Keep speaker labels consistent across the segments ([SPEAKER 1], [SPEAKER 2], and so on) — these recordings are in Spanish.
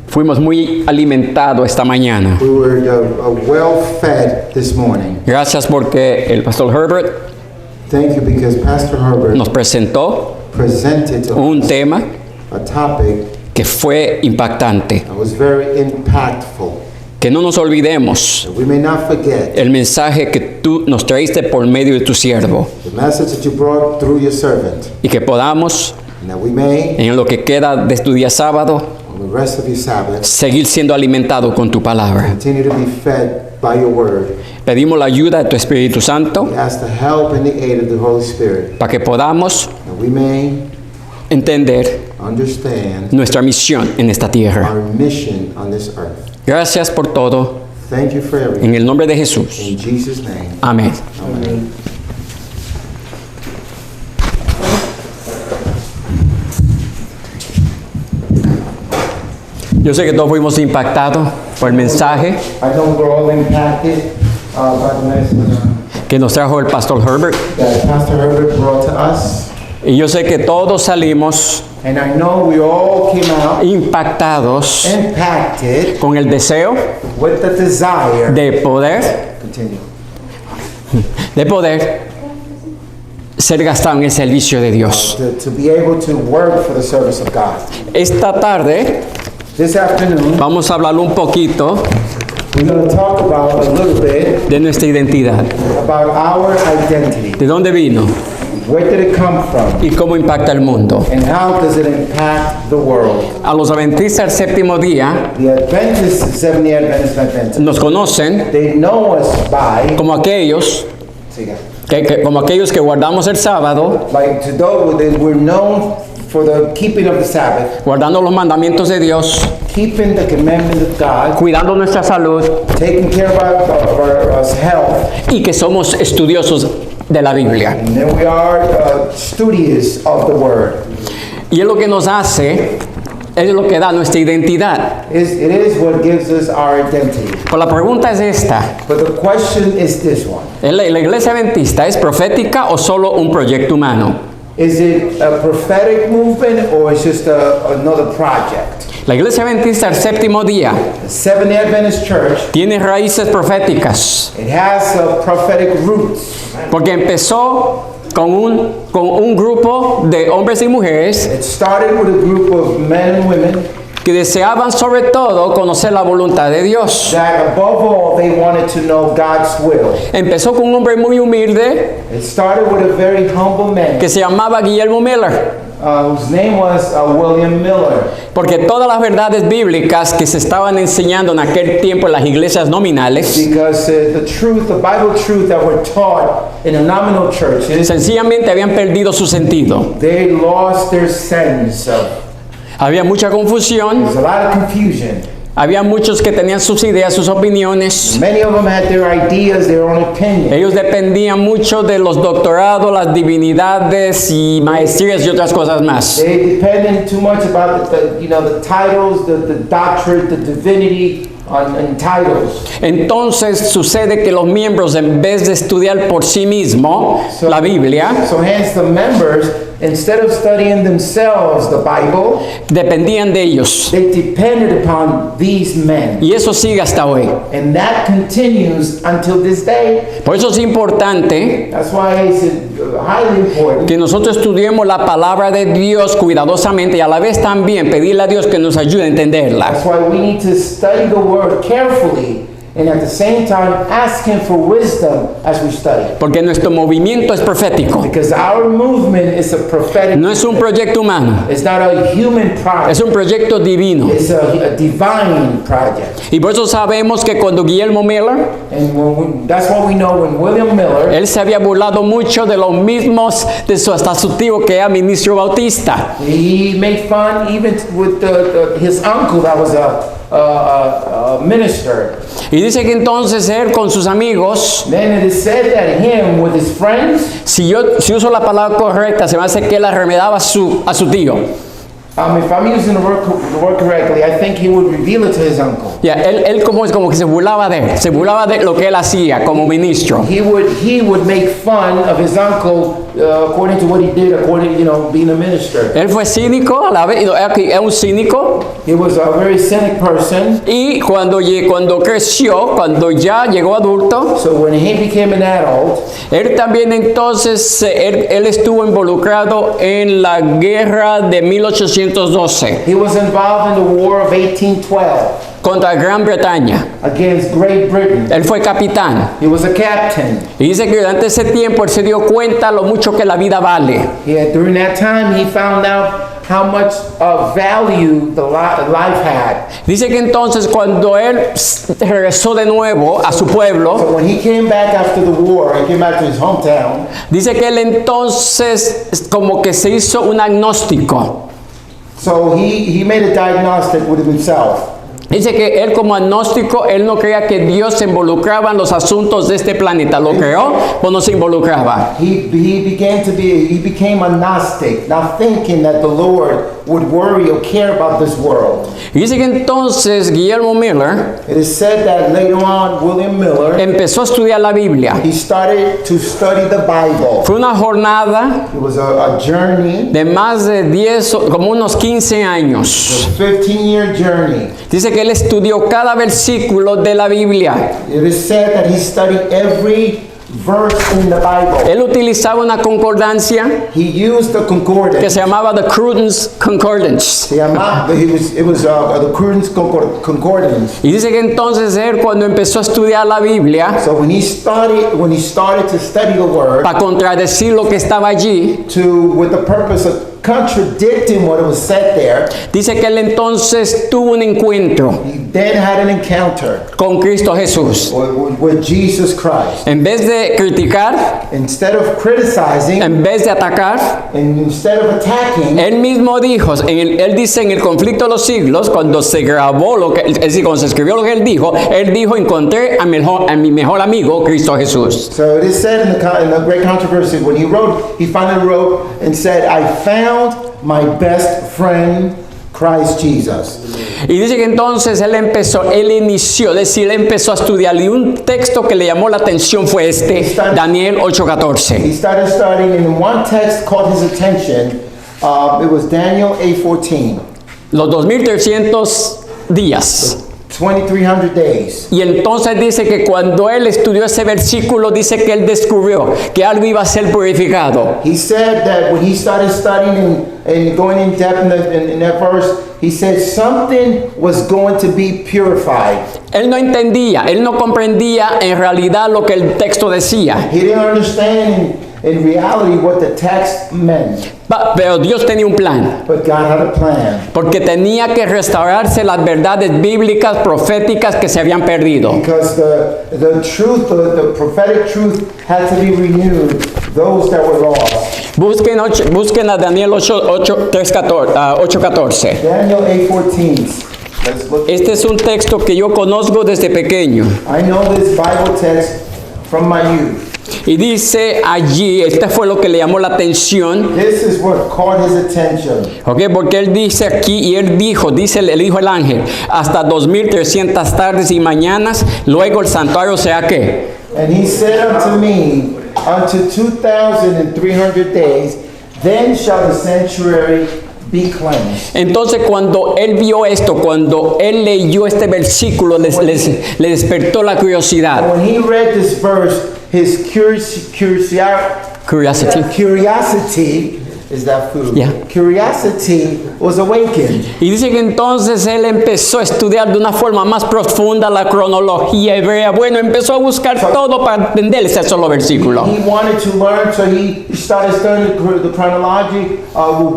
[SPEAKER 1] Fuimos muy alimentados esta mañana.
[SPEAKER 2] We were well fed this morning.
[SPEAKER 1] Gracias porque el pastor Herbert
[SPEAKER 2] Thank you because Pastor Herbert
[SPEAKER 1] nos presentó
[SPEAKER 2] presented to
[SPEAKER 1] un
[SPEAKER 2] us
[SPEAKER 1] tema
[SPEAKER 2] a topic
[SPEAKER 1] que fue impactante.
[SPEAKER 2] that was very impactful.
[SPEAKER 1] Que no nos olvidemos
[SPEAKER 2] That we may not forget
[SPEAKER 1] el mensaje que tú nos traíste por medio de tu siervo
[SPEAKER 2] the message that you brought through your servant,
[SPEAKER 1] y que podamos,
[SPEAKER 2] and that we may,
[SPEAKER 1] en lo que queda de tu día sábado,
[SPEAKER 2] on the rest of your Sabbath,
[SPEAKER 1] seguir siendo alimentado con tu palabra.
[SPEAKER 2] continue to be fed by your word.
[SPEAKER 1] Pedimos la ayuda de tu Espíritu Santo
[SPEAKER 2] We ask the help and the aid of the Holy Spirit,
[SPEAKER 1] para que podamos
[SPEAKER 2] that we may
[SPEAKER 1] entender
[SPEAKER 2] understand
[SPEAKER 1] nuestra misión en esta tierra.
[SPEAKER 2] our mission on this earth.
[SPEAKER 1] Gracias por todo.
[SPEAKER 2] Thank you for everything.
[SPEAKER 1] En el nombre de Jesús.
[SPEAKER 2] In Jesus' name.
[SPEAKER 1] Amén.
[SPEAKER 2] Amen.
[SPEAKER 1] Yo sé que todos fuimos impactados por el mensaje
[SPEAKER 2] I know we're all impacted by the message
[SPEAKER 1] que nos trajo el pastor Herbert.
[SPEAKER 2] that Pastor Herbert brought to us.
[SPEAKER 1] Y yo sé que todos salimos
[SPEAKER 2] And I know we all came out
[SPEAKER 1] impactados
[SPEAKER 2] impacted
[SPEAKER 1] con el deseo
[SPEAKER 2] with the desire.
[SPEAKER 1] de poder ser gastado en el servicio de Dios.
[SPEAKER 2] To be able to work for the service of God.
[SPEAKER 1] Esta tarde
[SPEAKER 2] This afternoon,
[SPEAKER 1] vamos a hablar un poquito
[SPEAKER 2] we're going to talk about a little bit
[SPEAKER 1] de nuestra identidad.
[SPEAKER 2] about our identity.
[SPEAKER 1] ¿De dónde vino?
[SPEAKER 2] Where did it come from?
[SPEAKER 1] ¿Y cómo impacta el mundo?
[SPEAKER 2] And how does it impact the world?
[SPEAKER 1] A los adventistas del séptimo día
[SPEAKER 2] The Adventists, Seventh-day Adventists,
[SPEAKER 1] nos conocen
[SPEAKER 2] they know us by,
[SPEAKER 1] como aquellos que guardamos el sábado,
[SPEAKER 2] like to those that we're known for the keeping of the Sabbath,
[SPEAKER 1] guardando los mandamientos de Dios,
[SPEAKER 2] keeping the commandments of God,
[SPEAKER 1] cuidando nuestra salud
[SPEAKER 2] taking care of our health,
[SPEAKER 1] y que somos estudiosos de la Biblia.
[SPEAKER 2] and then we are studious of the Word.
[SPEAKER 1] Y es lo que nos hace, es lo que da nuestra identidad.
[SPEAKER 2] It is what gives us our identity.
[SPEAKER 1] Pues la pregunta es esta:
[SPEAKER 2] But the question is this one.
[SPEAKER 1] ¿la iglesia adventista es profética o solo un proyecto humano?
[SPEAKER 2] Is it a prophetic movement or is just another project?
[SPEAKER 1] La iglesia adventista del séptimo día
[SPEAKER 2] The Seventh-day Adventist Church,
[SPEAKER 1] tiene raíces proféticas
[SPEAKER 2] it has prophetic roots.
[SPEAKER 1] porque empezó con un grupo de hombres y mujeres
[SPEAKER 2] It started with a group of men and women
[SPEAKER 1] que deseaban sobre todo conocer la voluntad de Dios.
[SPEAKER 2] that above all they wanted to know God's will.
[SPEAKER 1] Empezó con un hombre muy humilde
[SPEAKER 2] It started with a very humble man
[SPEAKER 1] que se llamaba Guillermo Miller,
[SPEAKER 2] whose name was William Miller.
[SPEAKER 1] porque todas las verdades bíblicas que se estaban enseñando en aquel tiempo en las iglesias nominales
[SPEAKER 2] Because the truth, the Bible truth that were taught in the nominal churches,
[SPEAKER 1] sencillamente habían perdido su sentido.
[SPEAKER 2] they lost their sense of.
[SPEAKER 1] Había mucha confusión,
[SPEAKER 2] There's a lot of confusion.
[SPEAKER 1] había muchos que tenían sus ideas, sus opiniones.
[SPEAKER 2] Many of them had their ideas, their own opinion.
[SPEAKER 1] Ellos dependían mucho de los doctorados, las divinidades y maestrías y otras cosas más.
[SPEAKER 2] They depended too much about the titles, the doctorate, the divinity, and titles.
[SPEAKER 1] Entonces sucede que los miembros, en vez de estudiar por sí mismo la Biblia,
[SPEAKER 2] So hence the members, instead of studying themselves the Bible,
[SPEAKER 1] dependían de ellos.
[SPEAKER 2] they depended upon these men.
[SPEAKER 1] Y eso sigue hasta hoy.
[SPEAKER 2] And that continues until this day.
[SPEAKER 1] Por eso es importante
[SPEAKER 2] That's why it's highly important
[SPEAKER 1] que nosotros estudiemos la palabra de Dios cuidadosamente y a la vez también pedirle a Dios que nos ayude a entenderla.
[SPEAKER 2] That's why we need to study the Word carefully and at the same time ask Him for wisdom as we study.
[SPEAKER 1] Porque nuestro movimiento es profético.
[SPEAKER 2] Because our movement is a prophetic.
[SPEAKER 1] No es un proyecto humano,
[SPEAKER 2] It's not a human project.
[SPEAKER 1] es un proyecto divino.
[SPEAKER 2] It's a divine project.
[SPEAKER 1] Y por eso sabemos que cuando Guillermo Miller,
[SPEAKER 2] And that's what we know when William Miller,
[SPEAKER 1] él se había burlado mucho de los mismos, de su hasta su tío que era ministro bautista.
[SPEAKER 2] he made fun even with his uncle that was a minister.
[SPEAKER 1] Y dice que entonces él con sus amigos,
[SPEAKER 2] Then it is said that him with his friends,
[SPEAKER 1] si uso la palabra correcta, se me hace que él arremedaba a su tío.
[SPEAKER 2] if I'm using the word correctly, I think he would reveal it to his uncle.
[SPEAKER 1] Ya, él como que se burlaba de él, se burlaba de lo que él hacía como ministro.
[SPEAKER 2] He would make fun of his uncle according to what he did, according, being a minister.
[SPEAKER 1] Él fue cínico, a la vez, es un cínico.
[SPEAKER 2] He was a very cynic person.
[SPEAKER 1] Y cuando creció, cuando ya llegó adulto,
[SPEAKER 2] So when he became an adult,
[SPEAKER 1] él también entonces, él estuvo involucrado en la guerra de 1812
[SPEAKER 2] he was involved in the War of 1812
[SPEAKER 1] contra Gran Bretaña.
[SPEAKER 2] against Great Britain.
[SPEAKER 1] Él fue capitán.
[SPEAKER 2] He was a captain.
[SPEAKER 1] Y dice que durante ese tiempo él se dio cuenta lo mucho que la vida vale.
[SPEAKER 2] During that time, he found out how much value the life had.
[SPEAKER 1] Dice que entonces cuando él regresó de nuevo a su pueblo,
[SPEAKER 2] So when he came back after the war, he came back to his hometown.
[SPEAKER 1] dice que él entonces como que se hizo un agnóstico.
[SPEAKER 2] So he made a diagnostic with himself.
[SPEAKER 1] Dice que él como agnóstico, él no creía que Dios se involucraba en los asuntos de este planeta. Lo creó, pues no se involucraba.
[SPEAKER 2] He became a Gnostic, not thinking that the Lord would worry or care about this world.
[SPEAKER 1] Y dice que entonces Guillermo Miller
[SPEAKER 2] It is said that later on, William Miller,
[SPEAKER 1] empezó a estudiar la Biblia.
[SPEAKER 2] he started to study the Bible.
[SPEAKER 1] Fue una jornada
[SPEAKER 2] It was a journey,
[SPEAKER 1] de más de 10, como unos 15 años.
[SPEAKER 2] a 15-year journey.
[SPEAKER 1] Dice que él estudió cada versículo de la Biblia.
[SPEAKER 2] It is said that he studied every verse in the Bible.
[SPEAKER 1] Él utilizaba una concordancia
[SPEAKER 2] He used the
[SPEAKER 1] que
[SPEAKER 2] concordance.
[SPEAKER 1] se llamaba the Cruden's Concordance.
[SPEAKER 2] It was the Cruden's concordance.
[SPEAKER 1] Y dice que entonces él cuando empezó a estudiar la Biblia,
[SPEAKER 2] So when he started to study the word
[SPEAKER 1] para contradecir lo que estaba allí,
[SPEAKER 2] with the purpose of contradicting what was said there,
[SPEAKER 1] dice que él entonces tuvo un encuentro
[SPEAKER 2] he then had an encounter
[SPEAKER 1] con Cristo Jesús.
[SPEAKER 2] with Jesus Christ.
[SPEAKER 1] En vez de criticar,
[SPEAKER 2] Instead of criticizing
[SPEAKER 1] en vez de atacar,
[SPEAKER 2] and instead of attacking,
[SPEAKER 1] él mismo dijo, él dice en el conflicto de los siglos, cuando se grabó lo que, es decir, cuando se escribió lo que él dijo, encontré a mi mejor amigo, Cristo Jesús.
[SPEAKER 2] so it is said in the great controversy, when he finally wrote and said, I found my best friend, Christ Jesus.
[SPEAKER 1] Y dice que entonces él inició, es decir, él empezó a estudiar, y un texto que le llamó la atención fue este, Daniel 8:14.
[SPEAKER 2] He started studying, and one text caught his attention. It was Daniel 8:14,
[SPEAKER 1] Los 2300 días.
[SPEAKER 2] 2,300 days.
[SPEAKER 1] Y entonces dice que cuando él estudió ese versículo, dice que él descubrió que algo iba a ser purificado.
[SPEAKER 2] He said that when he started studying and going in depth in that verse, he said something was going to be purified.
[SPEAKER 1] Él no entendía, él no comprendía en realidad lo que el texto decía.
[SPEAKER 2] He didn't understand in reality what the text meant.
[SPEAKER 1] Pero Dios tenía un plan,
[SPEAKER 2] But God had a plan.
[SPEAKER 1] porque tenía que restaurarse las verdades bíblicas, proféticas que se habían perdido.
[SPEAKER 2] Because the truth, the prophetic truth had to be renewed, those that were lost.
[SPEAKER 1] Busquen a Daniel 8:14.
[SPEAKER 2] Daniel 8:14. Let's look.
[SPEAKER 1] Este es un texto que yo conozco desde pequeño.
[SPEAKER 2] I know this Bible text from my youth.
[SPEAKER 1] Y dice allí, este fue lo que le llamó la atención,
[SPEAKER 2] This is what caught his attention.
[SPEAKER 1] ¿ok? Porque él dice aquí, y él dijo, le dijo el ángel, hasta 2300 tardes y mañanas, luego el santuario sea ¿qué?
[SPEAKER 2] And he said unto me, unto 2,300 days, then shall the sanctuary be cleansed.
[SPEAKER 1] Entonces cuando él vio esto, cuando él leyó este versículo, le despertó la curiosidad.
[SPEAKER 2] When he read this verse, his curiosity, is that food?
[SPEAKER 1] Yeah.
[SPEAKER 2] Curiosity was awakened.
[SPEAKER 1] Y dice que entonces él empezó a estudiar de una forma más profunda la cronología hebrea. Bueno, empezó a buscar todo para entender ese solo versículo.
[SPEAKER 2] He wanted to learn, so he started studying the chronology,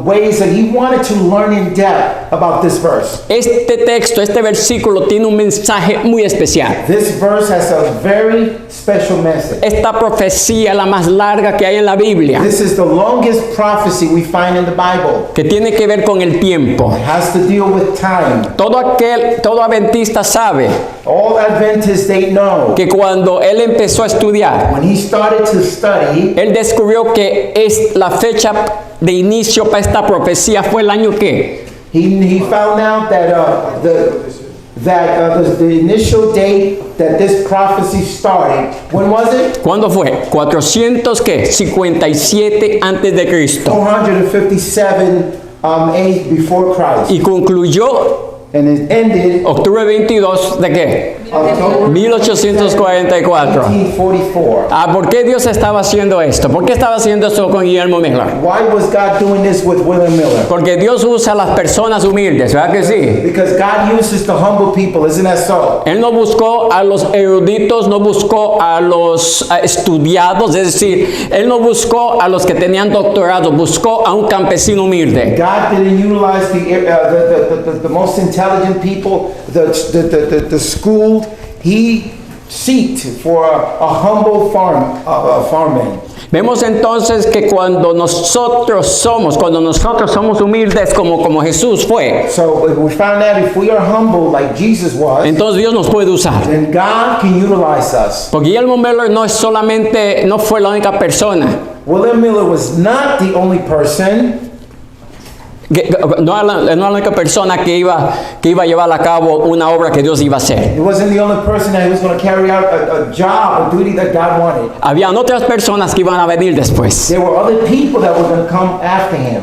[SPEAKER 2] ways that he wanted to learn in depth about this verse.
[SPEAKER 1] Este texto, este versículo tiene un mensaje muy especial.
[SPEAKER 2] This verse has a very special message.
[SPEAKER 1] Esta profecía es la más larga que hay en la Biblia,
[SPEAKER 2] This is the longest prophecy we find in the Bible.
[SPEAKER 1] que tiene que ver con el tiempo.
[SPEAKER 2] It has to deal with time.
[SPEAKER 1] Todo adventista sabe
[SPEAKER 2] All Adventists, they know.
[SPEAKER 1] que cuando él empezó a estudiar,
[SPEAKER 2] When he started to study,
[SPEAKER 1] él descubrió que es la fecha de inicio para esta profecía fue el año que
[SPEAKER 2] he found out that that the initial date that this prophecy started, when was it?
[SPEAKER 1] ¿Cuándo fue? 457 antes de Cristo.
[SPEAKER 2] 457 age before Christ.
[SPEAKER 1] Y concluyó
[SPEAKER 2] And it ended
[SPEAKER 1] octubre 22 de qué?
[SPEAKER 2] October
[SPEAKER 1] 1844.
[SPEAKER 2] 1844.
[SPEAKER 1] ¿Por qué Dios estaba haciendo esto? ¿Por qué estaba haciendo esto con Guillermo Miller?
[SPEAKER 2] Why was God doing this with William Miller?
[SPEAKER 1] Porque Dios usa a las personas humildes, ¿verdad que sí?
[SPEAKER 2] Because God uses the humble people, isn't that so?
[SPEAKER 1] Él no buscó a los eruditos, no buscó a los estudiados, es decir, Él no buscó a los que tenían doctorado, buscó a un campesino humilde.
[SPEAKER 2] God didn't utilize the most intelligent people, the schooled. He seeked for a humble farmman.
[SPEAKER 1] Vemos entonces que cuando nosotros somos humildes como Jesús fue,
[SPEAKER 2] So we found out if we are humble like Jesus was,
[SPEAKER 1] entonces Dios nos puede usar.
[SPEAKER 2] then God can utilize us.
[SPEAKER 1] Porque Guillermo Miller no fue la única persona.
[SPEAKER 2] William Miller was not the only person.
[SPEAKER 1] No es la única persona que iba a llevar a cabo una obra que Dios iba a hacer.
[SPEAKER 2] He wasn't the only person that was going to carry out a job, a duty that God wanted.
[SPEAKER 1] Habían otras personas que iban a venir después.
[SPEAKER 2] There were other people that were going to come after him.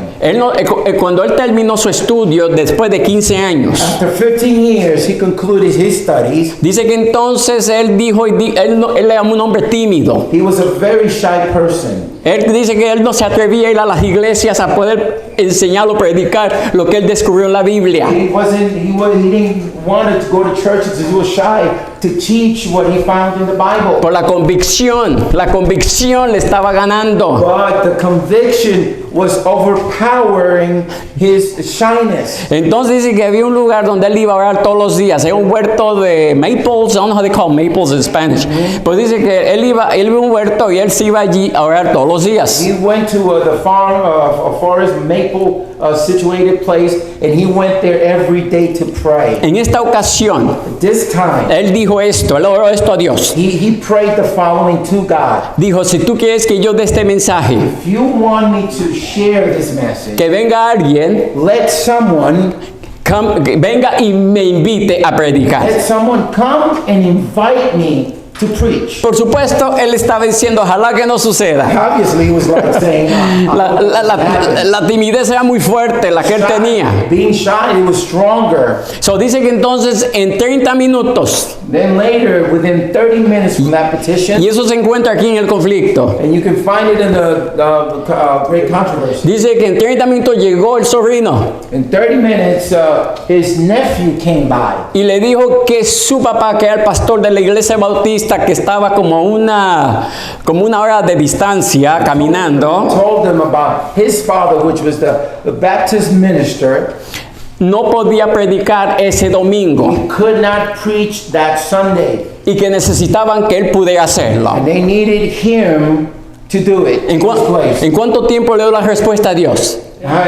[SPEAKER 1] Cuando él terminó su estudio después de 15 años,
[SPEAKER 2] After 15 years, he concluded his studies.
[SPEAKER 1] dice que entonces él dijo, él era un hombre tímido.
[SPEAKER 2] He was a very shy person.
[SPEAKER 1] Él dice que él no se atrevía a ir a las iglesias a poder enseñar o predicar lo que él descubrió en la Biblia.
[SPEAKER 2] He didn't want to go to churches. He was shy to teach what he found in the Bible.
[SPEAKER 1] Por la convicción le estaba ganando.
[SPEAKER 2] But the conviction was overpowering his shyness.
[SPEAKER 1] Entonces dice que había un lugar donde él iba a orar todos los días. Era un huerto de maples. I don't know how they call maples in Spanish. Pues dice que él iba a un huerto y él se iba allí a orar todos los días.
[SPEAKER 2] He went to the farm, a forest maple situated place, and he went there every day to pray.
[SPEAKER 1] En esta ocasión,
[SPEAKER 2] This time,
[SPEAKER 1] él dijo esto, él oró esto a Dios.
[SPEAKER 2] he prayed the following to God.
[SPEAKER 1] Dijo, si tú quieres que yo dé este mensaje,
[SPEAKER 2] If you want me to share this message,
[SPEAKER 1] que venga alguien,
[SPEAKER 2] let someone
[SPEAKER 1] que venga y me invite a predicar.
[SPEAKER 2] Let someone come and invite me to preach.
[SPEAKER 1] Por supuesto, él estaba diciendo, ojalá que no suceda.
[SPEAKER 2] Obviously, he was like saying,
[SPEAKER 1] La timidez era muy fuerte, la que él tenía.
[SPEAKER 2] being shy, he was stronger.
[SPEAKER 1] So dice que entonces en 30 minutos,
[SPEAKER 2] Then later, within 30 minutes from that petition,
[SPEAKER 1] y eso se encuentra aquí en el conflicto,
[SPEAKER 2] and you can find it in the Great Controversy.
[SPEAKER 1] dice que en 30 minutos llegó el sobrino
[SPEAKER 2] In 30 minutes, his nephew came by.
[SPEAKER 1] y le dijo que su papá, que era el pastor de la iglesia bautista, que estaba como una hora de distancia caminando,
[SPEAKER 2] Told them about his father, which was the Baptist minister,
[SPEAKER 1] no podía predicar ese domingo
[SPEAKER 2] could not preach that Sunday.
[SPEAKER 1] y que necesitaban que él pudiera hacerlo.
[SPEAKER 2] And they needed him to do it in his place.
[SPEAKER 1] ¿En cuánto tiempo le dio la respuesta a Dios?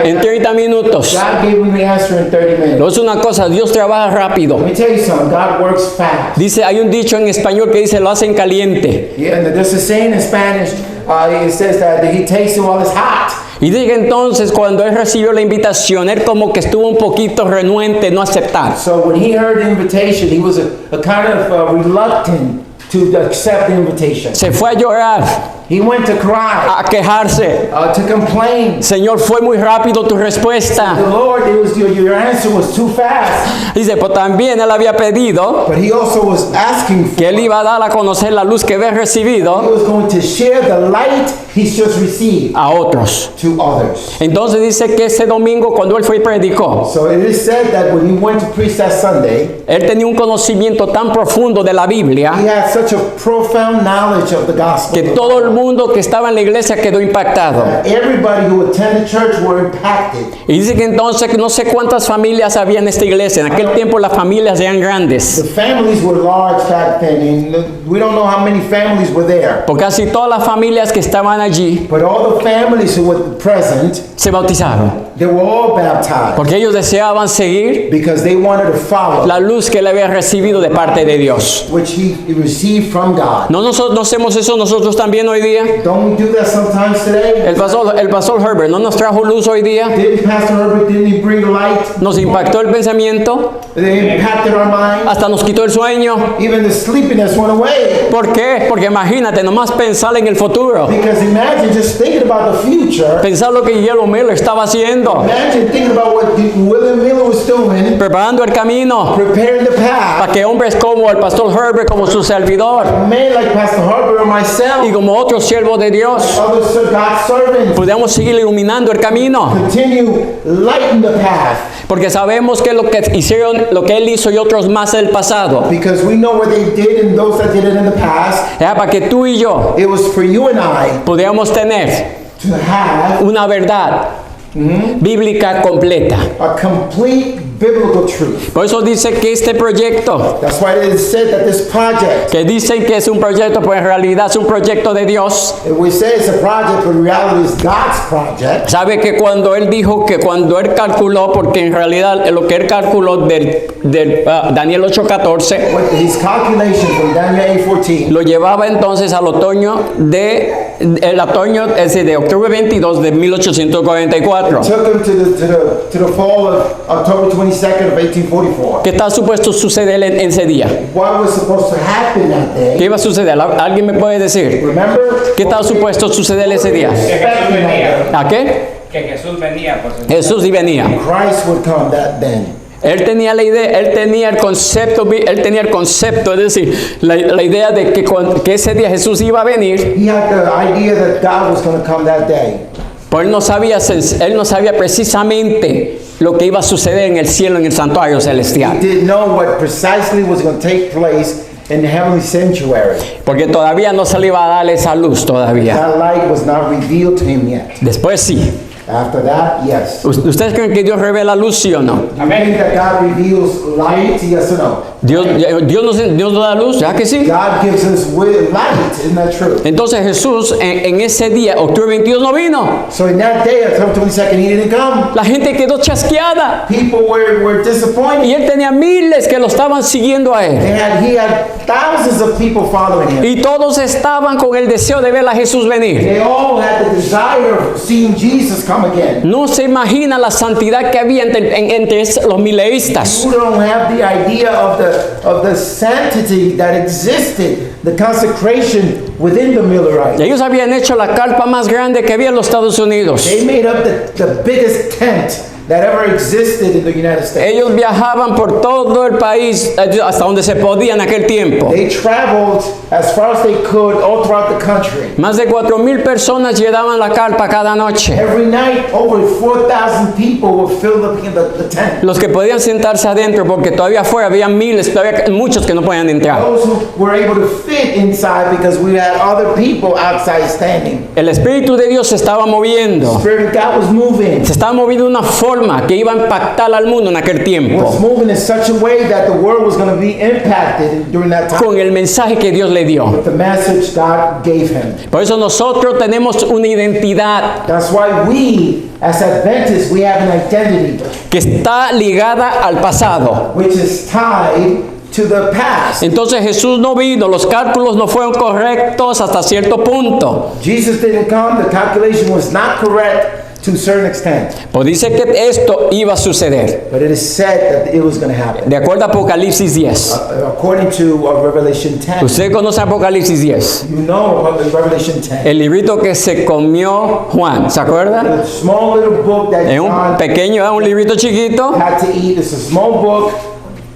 [SPEAKER 1] En 30 minutos.
[SPEAKER 2] God gave him the answer in 30 minutes.
[SPEAKER 1] Es una cosa, Dios trabaja rápido.
[SPEAKER 2] Let me tell you something, God works fast.
[SPEAKER 1] Dice, hay un dicho en español que dice, lo hacen caliente.
[SPEAKER 2] Yeah, and there's a saying in Spanish, it says that he takes it while it's hot.
[SPEAKER 1] Y dice que entonces cuando él recibió la invitación, él como que estuvo un poquito renuente, no aceptar.
[SPEAKER 2] So when he heard the invitation, he was a kind of reluctant to accept the invitation.
[SPEAKER 1] Se fue a llorar,
[SPEAKER 2] He went to cry,
[SPEAKER 1] a quejarse.
[SPEAKER 2] to complain.
[SPEAKER 1] Señor, fue muy rápido tu respuesta.
[SPEAKER 2] The Lord, your answer was too fast.
[SPEAKER 1] Dice, pues también él había pedido
[SPEAKER 2] But he also was asking for,
[SPEAKER 1] que él iba a dar a conocer la luz que había
[SPEAKER 2] he
[SPEAKER 1] recibido
[SPEAKER 2] was going to share the light he's just received
[SPEAKER 1] a otros.
[SPEAKER 2] to others.
[SPEAKER 1] Entonces dice que ese domingo cuando él fue y predicó,
[SPEAKER 2] So it is said that when he went to preach that Sunday,
[SPEAKER 1] él tenía un conocimiento tan profundo de la Biblia
[SPEAKER 2] he had such a profound knowledge of the gospel.
[SPEAKER 1] que todo el mundo que estaba en la iglesia quedó impactado.
[SPEAKER 2] Everybody who attended church were impacted.
[SPEAKER 1] Y dice que entonces no sé cuántas familias había en esta iglesia. En aquel tiempo las familias eran grandes.
[SPEAKER 2] The families were large back then, and we don't know how many families were there.
[SPEAKER 1] Porque casi todas las familias que estaban allí
[SPEAKER 2] But all the families who were present,
[SPEAKER 1] se bautizaron.
[SPEAKER 2] they were all baptized
[SPEAKER 1] Porque ellos deseaban seguir
[SPEAKER 2] because they wanted to follow
[SPEAKER 1] la luz que él había recibido de parte de Dios.
[SPEAKER 2] which he received from God.
[SPEAKER 1] ¿No hacemos eso nosotros también hoy día?
[SPEAKER 2] Don't we do that sometimes today?
[SPEAKER 1] El pastor Herbert no nos trajo luz hoy día.
[SPEAKER 2] Didn't Pastor Herbert, didn't he bring light?
[SPEAKER 1] Nos impactó el pensamiento.
[SPEAKER 2] They impacted our mind.
[SPEAKER 1] Hasta nos quitó el sueño.
[SPEAKER 2] Even the sleepiness went away.
[SPEAKER 1] ¿Por qué? Porque imagínate, nomás pensar en el futuro.
[SPEAKER 2] Because imagine just thinking about the future.
[SPEAKER 1] Pensar lo que Yellow Miller estaba haciendo.
[SPEAKER 2] Imagine thinking about what William Miller was doing.
[SPEAKER 1] Preparando el camino.
[SPEAKER 2] Preparing the path.
[SPEAKER 1] Para que hombres como el pastor Herbert, como su servidor,
[SPEAKER 2] Men like Pastor Herbert or myself.
[SPEAKER 1] y como otros siervos de Dios,
[SPEAKER 2] Other God's servants.
[SPEAKER 1] podamos seguir iluminando el camino.
[SPEAKER 2] Continue lighting the path.
[SPEAKER 1] Porque sabemos que lo que hicieron, lo que él hizo y otros más del pasado,
[SPEAKER 2] Because we know what they did and those that did it in the past.
[SPEAKER 1] era para que tú y yo
[SPEAKER 2] It was for you and I
[SPEAKER 1] pudiéramos tener
[SPEAKER 2] to have
[SPEAKER 1] una verdad bíblica completa.
[SPEAKER 2] a complete biblical truth.
[SPEAKER 1] Por eso dice que este proyecto,
[SPEAKER 2] That's why it is said that this project,
[SPEAKER 1] que dicen que es un proyecto, pues en realidad es un proyecto de Dios.
[SPEAKER 2] we say it's a project, but in reality it's God's project.
[SPEAKER 1] Sabe que cuando él dijo que cuando él calculó, porque en realidad lo que él calculó del Daniel 8:14,
[SPEAKER 2] With his calculation from Daniel 8:14,
[SPEAKER 1] lo llevaba entonces al otoño el otoño ese de octubre 22 de 1844.
[SPEAKER 2] took him to the fall of October 22nd of 1844.
[SPEAKER 1] ¿Qué está supuesto suceder en ese día?
[SPEAKER 2] What was supposed to happen that
[SPEAKER 1] ¿Qué
[SPEAKER 2] day?
[SPEAKER 1] iba a suceder? ¿Alguien me puede decir?
[SPEAKER 2] Remember?
[SPEAKER 1] ¿Qué estaba supuesto suceder ese día?
[SPEAKER 3] Que Jesús venía.
[SPEAKER 1] ¿A qué?
[SPEAKER 3] Que Jesús venía por su
[SPEAKER 1] Jesús sí venía.
[SPEAKER 2] Christ would come that then.
[SPEAKER 1] Él tenía la idea, él tenía el concepto, es decir, la idea de que ese día Jesús iba a venir,
[SPEAKER 2] He had the idea that God was going to come that day.
[SPEAKER 1] pero él no sabía precisamente lo que iba a suceder en el cielo, en el santuario
[SPEAKER 2] He
[SPEAKER 1] celestial,
[SPEAKER 2] didn't know what precisely was going to take place in the heavenly sanctuary.
[SPEAKER 1] porque todavía no se le iba a dar esa luz todavía.
[SPEAKER 2] That light was not revealed to him yet.
[SPEAKER 1] Después sí.
[SPEAKER 2] After that, yes.
[SPEAKER 1] ¿Ustedes creen que Dios revela luz, sí o no?
[SPEAKER 2] You think that God reveals light? Yes or no?
[SPEAKER 1] Dios nos da luz, ¿ya que sí?
[SPEAKER 2] God gives us light. Isn't that true?
[SPEAKER 1] Entonces Jesús en ese día, octubre 22, no vino.
[SPEAKER 2] So in that day, October 22nd, he didn't come.
[SPEAKER 1] La gente quedó chasqueada.
[SPEAKER 2] People were disappointed.
[SPEAKER 1] Y él tenía miles que lo estaban siguiendo a él.
[SPEAKER 2] He had thousands of people following him.
[SPEAKER 1] Y todos estaban con el deseo de ver a Jesús venir.
[SPEAKER 2] They all had the desire of seeing Jesus come again.
[SPEAKER 1] No se imagina la santidad que había entre los mileístas.
[SPEAKER 2] You don't have the idea of the sanctity that existed, the consecration within the Millerites.
[SPEAKER 1] Ellos habían hecho la carpa más grande que había en los Estados Unidos.
[SPEAKER 2] They made up the biggest tent that ever existed in the United States.
[SPEAKER 1] Ellos viajaban por todo el país hasta donde se podía en aquel tiempo.
[SPEAKER 2] They traveled as far as they could all throughout the country.
[SPEAKER 1] Más de 4,000 personas llenaban la carpa cada noche.
[SPEAKER 2] Every night, over 4,000 people would fill the tent.
[SPEAKER 1] Los que podían sentarse adentro, porque todavía afuera había miles, todavía muchos que no podían entrar.
[SPEAKER 2] Those who were able to fit inside because we had other people outside standing.
[SPEAKER 1] El Espíritu de Dios se estaba moviendo.
[SPEAKER 2] Spirit of God was moving.
[SPEAKER 1] Se estaba moviendo de una forma que iba a impactar al mundo en aquel tiempo.
[SPEAKER 2] Was moving in such a way that the world was going to be impacted during that time.
[SPEAKER 1] Con el mensaje que Dios le dio.
[SPEAKER 2] With the message God gave him.
[SPEAKER 1] Por eso nosotros tenemos una identidad
[SPEAKER 2] That's why we, as Adventists, we have an identity
[SPEAKER 1] que está ligada al pasado.
[SPEAKER 2] which is tied to the past.
[SPEAKER 1] Entonces Jesús no vino, los cálculos no fueron correctos hasta cierto punto.
[SPEAKER 2] Jesus didn't come, the calculation was not correct to a certain extent.
[SPEAKER 1] Pues dice que esto iba a suceder.
[SPEAKER 2] But it is said that it was going to happen.
[SPEAKER 1] De acuerdo a Apocalipsis 10.
[SPEAKER 2] According to Revelation 10.
[SPEAKER 1] Usted conoce Apocalipsis 10.
[SPEAKER 2] You know about Revelation 10.
[SPEAKER 1] El librito que se comió Juan, ¿se acuerda?
[SPEAKER 2] The small little book that
[SPEAKER 1] Es un
[SPEAKER 2] John
[SPEAKER 1] pequeño, un librito chiquito.
[SPEAKER 2] had to eat. It's a small book,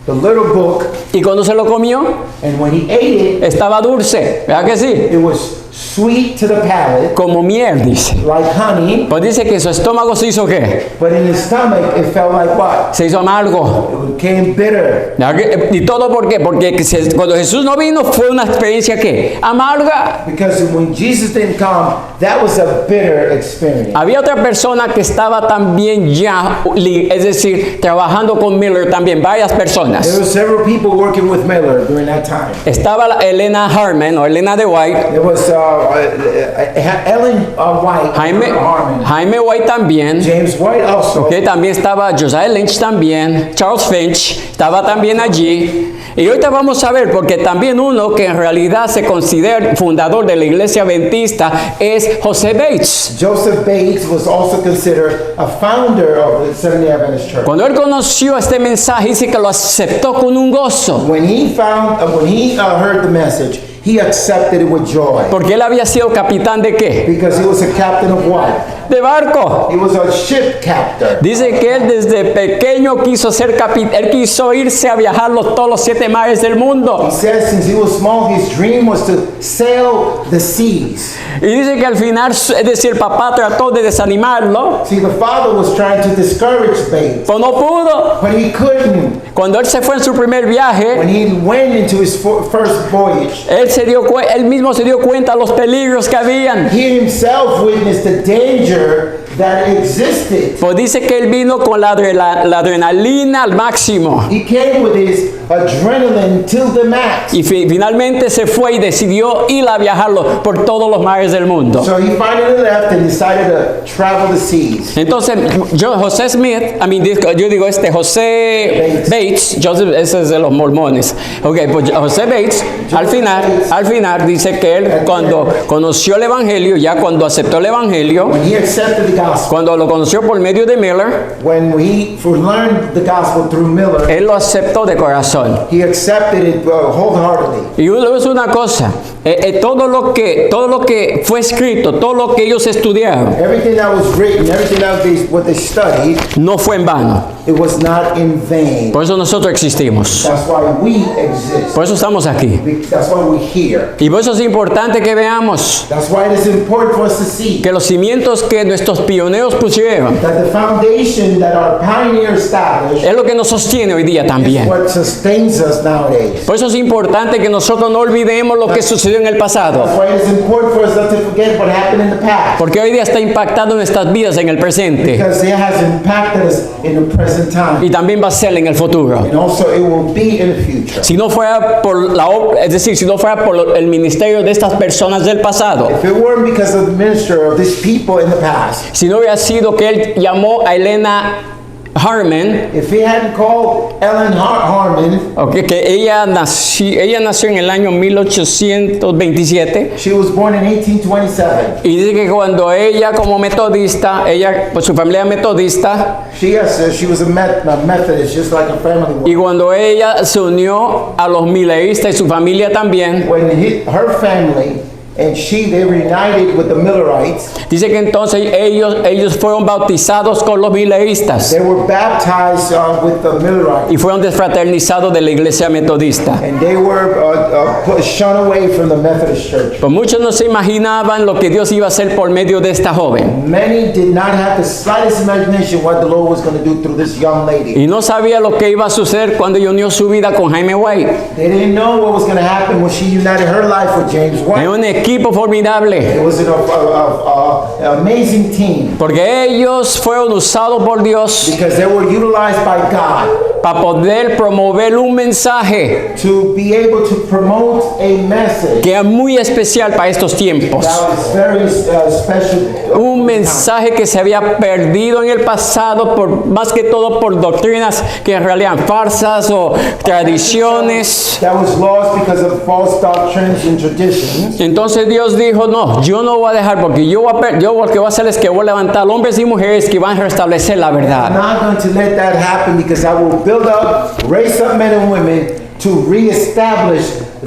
[SPEAKER 2] the little book,
[SPEAKER 1] Y cuando se lo comió,
[SPEAKER 2] and when he ate it,
[SPEAKER 1] estaba dulce. ¿Verdad que sí?
[SPEAKER 2] it was sweet to the palate,
[SPEAKER 1] Como miel, dice.
[SPEAKER 2] like honey,
[SPEAKER 1] Pues dice que su estómago se hizo ¿qué?
[SPEAKER 2] but in his stomach it felt like what?
[SPEAKER 1] Se hizo amargo.
[SPEAKER 2] It became bitter.
[SPEAKER 1] ¿Y todo por qué? Porque cuando Jesús no vino fue una experiencia ¿qué? Amarga.
[SPEAKER 2] Because when Jesus didn't come, that was a bitter experience.
[SPEAKER 1] Había otra persona que estaba también ya, es decir, trabajando con Miller también, varias
[SPEAKER 2] There
[SPEAKER 1] personas.
[SPEAKER 2] were several people working with Miller during that time.
[SPEAKER 1] Estaba Elena Harmon o Elena de White,
[SPEAKER 2] There was Ellen White, Harmon,
[SPEAKER 1] Jaime White también.
[SPEAKER 2] James White also.
[SPEAKER 1] Que también estaba Josiah Lynch también, Charles Finch estaba también allí. Y ahorita vamos a ver, porque también uno que en realidad se considera fundador de la iglesia adventista es José Bates.
[SPEAKER 2] Joseph Bates was also considered a founder of the Seventh-day Adventist Church.
[SPEAKER 1] Cuando él conoció este mensaje, dice que lo aceptó con un gozo,
[SPEAKER 2] When he heard the message, he accepted it with joy.
[SPEAKER 1] porque él había sido capitán de qué?
[SPEAKER 2] Because he was a captain of what?
[SPEAKER 1] De barco.
[SPEAKER 2] He was a ship captain.
[SPEAKER 1] Dice que él desde pequeño quiso ser capitán, él quiso irse a viajar todos los 7 mares del mundo.
[SPEAKER 2] He says since he was small, his dream was to sail the seas.
[SPEAKER 1] Y dice que al final, es decir, el papá trató de desanimarlo,
[SPEAKER 2] See, the father was trying to discourage Bates,
[SPEAKER 1] pero no pudo.
[SPEAKER 2] but he couldn't.
[SPEAKER 1] Cuando él se fue en su primer viaje,
[SPEAKER 2] When he went into his first voyage,
[SPEAKER 1] él mismo se dio cuenta de los peligros que habían.
[SPEAKER 2] he himself witnessed the danger that existed.
[SPEAKER 1] Pues dice que él vino con la adrenalina al máximo.
[SPEAKER 2] He came with his adrenaline till the max.
[SPEAKER 1] Y finalmente se fue y decidió ir a viajarlo por todos los mares del mundo.
[SPEAKER 2] So he finally left and decided to travel the seas.
[SPEAKER 1] Entonces, José Bates, Joseph, ese es de los mormones. Ok, pues José Bates, al final dice que él cuando conoció el evangelio, ya cuando aceptó el evangelio,
[SPEAKER 2] When he accepted the gospel,
[SPEAKER 1] cuando lo conoció por medio de Miller,
[SPEAKER 2] when he learned the gospel through Miller,
[SPEAKER 1] él lo aceptó de corazón.
[SPEAKER 2] he accepted it wholeheartedly.
[SPEAKER 1] Y uno es una cosa, todo lo que fue escrito, todo lo que ellos estudiaron,
[SPEAKER 2] Everything that was written, everything that what they studied,
[SPEAKER 1] no fue en vano.
[SPEAKER 2] it was not in vain.
[SPEAKER 1] Por eso nosotros existimos.
[SPEAKER 2] That's why we exist.
[SPEAKER 1] Por eso estamos aquí.
[SPEAKER 2] That's why we're here.
[SPEAKER 1] Y por eso es importante que veamos
[SPEAKER 2] That's why it is important for us to see
[SPEAKER 1] que los cimientos que nuestros pioneros pusieron
[SPEAKER 2] that the foundation that our pioneers established
[SPEAKER 1] es lo que nos sostiene hoy día
[SPEAKER 2] is
[SPEAKER 1] también.
[SPEAKER 2] what sustains us nowadays.
[SPEAKER 1] Por eso es importante que nosotros no olvidemos lo que sucedió en el pasado.
[SPEAKER 2] That's why it is important for us not to forget what happened in the past.
[SPEAKER 1] Porque hoy día está impactando nuestras vidas en el presente.
[SPEAKER 2] Because it has impacted us in the present time.
[SPEAKER 1] Y también va a ser en el futuro.
[SPEAKER 2] And also it will be in the future.
[SPEAKER 1] Si no fuera por si no fuera por el ministerio de estas personas del pasado,
[SPEAKER 2] If it weren't because of the minister of these people in the past,
[SPEAKER 1] si no hubiera sido que él llamó a Elena Harmon,
[SPEAKER 2] if he hadn't called Ellen Harmon,
[SPEAKER 1] que ella nació en el año 1827,
[SPEAKER 2] she was born in 1827.
[SPEAKER 1] y dice que cuando ella como metodista, pues su familia metodista,
[SPEAKER 2] She was a Methodist, just like a family
[SPEAKER 1] y
[SPEAKER 2] was.
[SPEAKER 1] cuando ella se unió a los mileístas y su familia también,
[SPEAKER 2] When her family and they were united with the Millerites,
[SPEAKER 1] dice que entonces ellos fueron bautizados con los mileístas
[SPEAKER 2] they were baptized with the Millerites.
[SPEAKER 1] y fueron desfraternizados de la iglesia metodista.
[SPEAKER 2] And they were shunned away from the Methodist Church.
[SPEAKER 1] Pues muchos no se imaginaban lo que Dios iba a hacer por medio de esta joven.
[SPEAKER 2] Many did not have the slightest imagination what the Lord was going to do through this young lady.
[SPEAKER 1] Y no sabía lo que iba a suceder cuando ella unió su vida con Jaime White.
[SPEAKER 2] They didn't know what was going to happen when she united her life with James
[SPEAKER 1] Es
[SPEAKER 2] White.
[SPEAKER 1] un equipo formidable.
[SPEAKER 2] It was an amazing team
[SPEAKER 1] Porque ellos fueron usados por Dios
[SPEAKER 2] because they were utilized by God
[SPEAKER 1] para poder promover un mensaje
[SPEAKER 2] to be able to promote a message
[SPEAKER 1] que es muy especial para estos tiempos.
[SPEAKER 2] that was very special.
[SPEAKER 1] Un mensaje que se había perdido en el pasado, más que todo por doctrinas que en realidad eran falsas o tradiciones.
[SPEAKER 2] That was lost because of false doctrines and traditions.
[SPEAKER 1] Entonces Dios dijo, no, yo no voy a dejar, porque yo lo que voy a hacer es que voy a levantar hombres y mujeres que van a restablecer la
[SPEAKER 2] I'm
[SPEAKER 1] verdad.
[SPEAKER 2] not going to let that happen because I will build up, raise up men and women to reestablish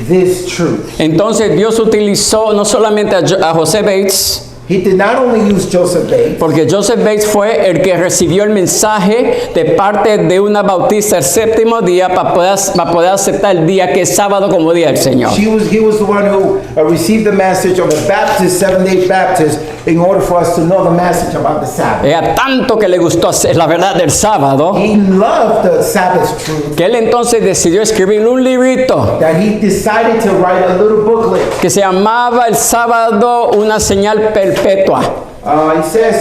[SPEAKER 2] this truth.
[SPEAKER 1] Entonces Dios utilizó no solamente a José Bates,
[SPEAKER 2] He did not only use Joseph Bates,
[SPEAKER 1] porque Joseph Bates fue el que recibió el mensaje de parte de una bautista el séptimo día para poder aceptar el día que es sábado como día del Señor.
[SPEAKER 2] he was the one who received the message of a Baptist, Seventh-day Baptist, in order for us to know the message about the Sabbath.
[SPEAKER 1] Era tanto que le gustó hacer la verdad del sábado,
[SPEAKER 2] He loved the Sabbath truth
[SPEAKER 1] que él entonces decidió escribir un librito
[SPEAKER 2] that he decided to write a little booklet
[SPEAKER 1] que se llamaba El sábado, una señal perpetua.
[SPEAKER 2] He says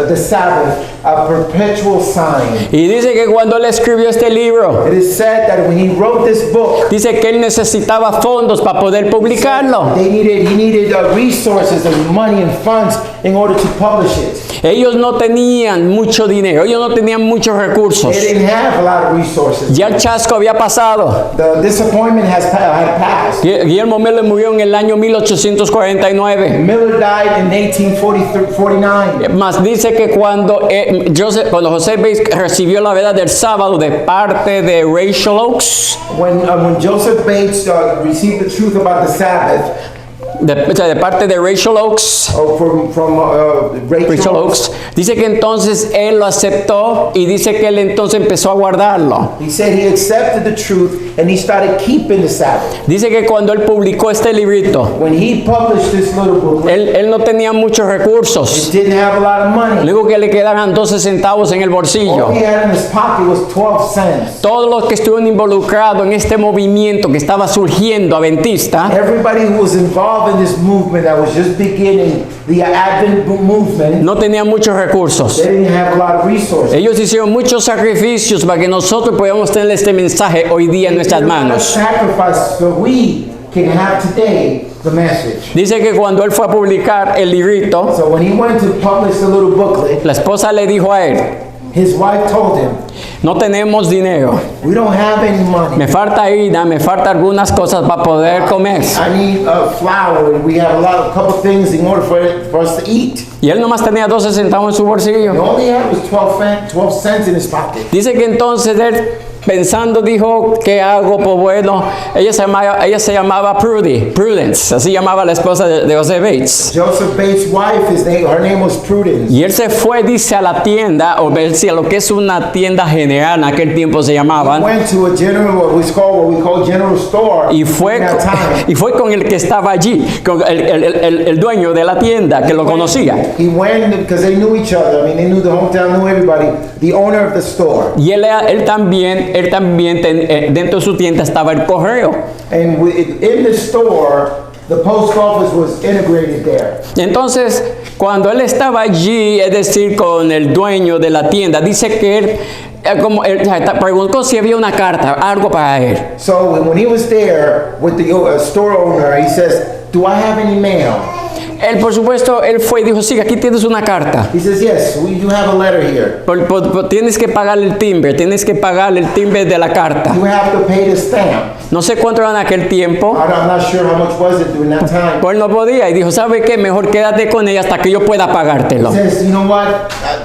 [SPEAKER 2] the Sabbath, a perpetual sign.
[SPEAKER 1] Y dice que cuando él escribió este libro,
[SPEAKER 2] It is said that when he wrote this book,
[SPEAKER 1] dice que él necesitaba fondos para poder publicarlo.
[SPEAKER 2] he needed resources and money and funds in order to publish it.
[SPEAKER 1] Ellos no tenían mucho dinero, ellos no tenían muchos recursos.
[SPEAKER 2] They didn't have a lot of resources.
[SPEAKER 1] Ya el chasco había pasado.
[SPEAKER 2] The disappointment had passed.
[SPEAKER 1] Guillermo Miller murió en el año 1849.
[SPEAKER 2] Miller died in 1849.
[SPEAKER 1] Mas dice que cuando Joseph Bates recibió la verdad del sábado de parte de Rachel Oakes,
[SPEAKER 2] When Joseph Bates received the truth about the Sabbath,
[SPEAKER 1] de parte de Rachel Oakes,
[SPEAKER 2] from
[SPEAKER 1] Rachel Oakes, dice que entonces él lo aceptó y dice que él entonces empezó a guardarlo.
[SPEAKER 2] he said he accepted the truth and he started keeping the Sabbath.
[SPEAKER 1] Dice que cuando él publicó este librito,
[SPEAKER 2] When he published this little book,
[SPEAKER 1] él no tenía muchos recursos.
[SPEAKER 2] he didn't have a lot of money.
[SPEAKER 1] Luego que le quedaban 12 centavos en el bolsillo.
[SPEAKER 2] All he had in his pocket was 12 cents.
[SPEAKER 1] Todos los que estuvieron involucrados en este movimiento que estaba surgiendo adventista,
[SPEAKER 2] Everybody who was involved in this movement that was just beginning, the Advent movement,
[SPEAKER 1] no tenían muchos recursos.
[SPEAKER 2] they didn't have a lot of resources.
[SPEAKER 1] Ellos hicieron muchos sacrificios para que nosotros podamos tener este mensaje hoy día en nuestras manos.
[SPEAKER 2] Sacrifice so we can have today the message.
[SPEAKER 1] Dice que cuando él fue a publicar el librito,
[SPEAKER 2] So when he went to publish the little booklet,
[SPEAKER 1] la esposa le dijo a él,
[SPEAKER 2] his wife told him,
[SPEAKER 1] no tenemos dinero,
[SPEAKER 2] we don't have any money.
[SPEAKER 1] me falta harina, me falta algunas cosas para poder comer.
[SPEAKER 2] I need flour, and we have a couple things in order for us to eat.
[SPEAKER 1] Y él nomás tenía 12 centavos en su
[SPEAKER 2] And
[SPEAKER 1] bolsillo.
[SPEAKER 2] all he had was 12 cents in his pocket.
[SPEAKER 1] Dice que entonces él, pensando, dijo, ¿qué hago? Pues bueno, ella se llamaba Prudence, así llamaba la esposa de Joseph Bates.
[SPEAKER 2] Joseph Bates' wife, her name was Prudence.
[SPEAKER 1] Y él se fue, dice, a la tienda, o decía lo que es una tienda general, en aquel tiempo se llamaban,
[SPEAKER 2] Went to a general, what we call general store.
[SPEAKER 1] y fue con el que estaba allí, con el dueño de la tienda, que lo conocía.
[SPEAKER 2] He went because they knew each other. I mean, they knew the hometown, knew everybody. The owner of the store.
[SPEAKER 1] Y él también dentro de su tienda estaba el correo.
[SPEAKER 2] And in the store, the post office was integrated there.
[SPEAKER 1] Entonces, cuando él estaba allí, es decir, con el dueño de la tienda, dice que él preguntó si había una carta, algo para él.
[SPEAKER 2] So when he was there with the store owner, he says, "Do I have any mail?"
[SPEAKER 1] Él, por supuesto, él fue y dijo, sí, aquí tienes una carta.
[SPEAKER 2] He says, "Yes, you have a letter here.
[SPEAKER 1] Tienes que pagar el timbre de la carta.
[SPEAKER 2] You have to pay the stamp."
[SPEAKER 1] No sé cuánto era en aquel tiempo,
[SPEAKER 2] I'm not sure how much was it during that time.
[SPEAKER 1] pues él no podía. Y dijo, ¿sabe qué? Mejor quédate con ella hasta que yo pueda pagártelo.
[SPEAKER 2] He says, "You know what?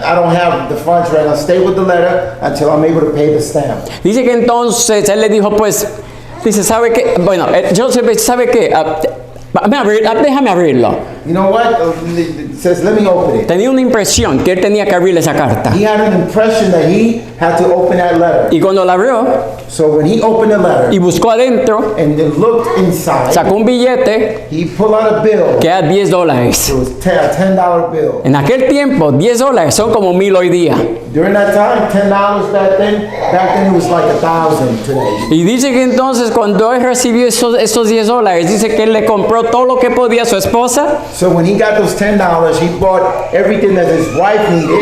[SPEAKER 2] I don't have the funds right now. Stay with the letter until I'm able to pay the stamp."
[SPEAKER 1] Dice que entonces él le dijo, pues, dice, ¿sabe qué? Bueno, Joseph, ¿sabe qué? Déjame abrirlo.
[SPEAKER 2] You know what? It says, "Let me open it."
[SPEAKER 1] Tenía una impresión que él tenía que abrir esa carta.
[SPEAKER 2] He had an impression that he had to open that letter.
[SPEAKER 1] Y cuando la abrió
[SPEAKER 2] So when he opened the letter
[SPEAKER 1] y buscó adentro,
[SPEAKER 2] and then looked inside,
[SPEAKER 1] sacó un billete
[SPEAKER 2] he pulled out a bill.
[SPEAKER 1] que era $10.
[SPEAKER 2] It was a $10 bill.
[SPEAKER 1] En aquel tiempo, $10 son como 1,000 hoy día.
[SPEAKER 2] During that time, $10 back then it was like 1,000 today.
[SPEAKER 1] Y dice que entonces cuando él recibió esos $10, dice que él le compró todo lo que podía a su esposa
[SPEAKER 2] So when he got those $10, he bought everything that his wife needed.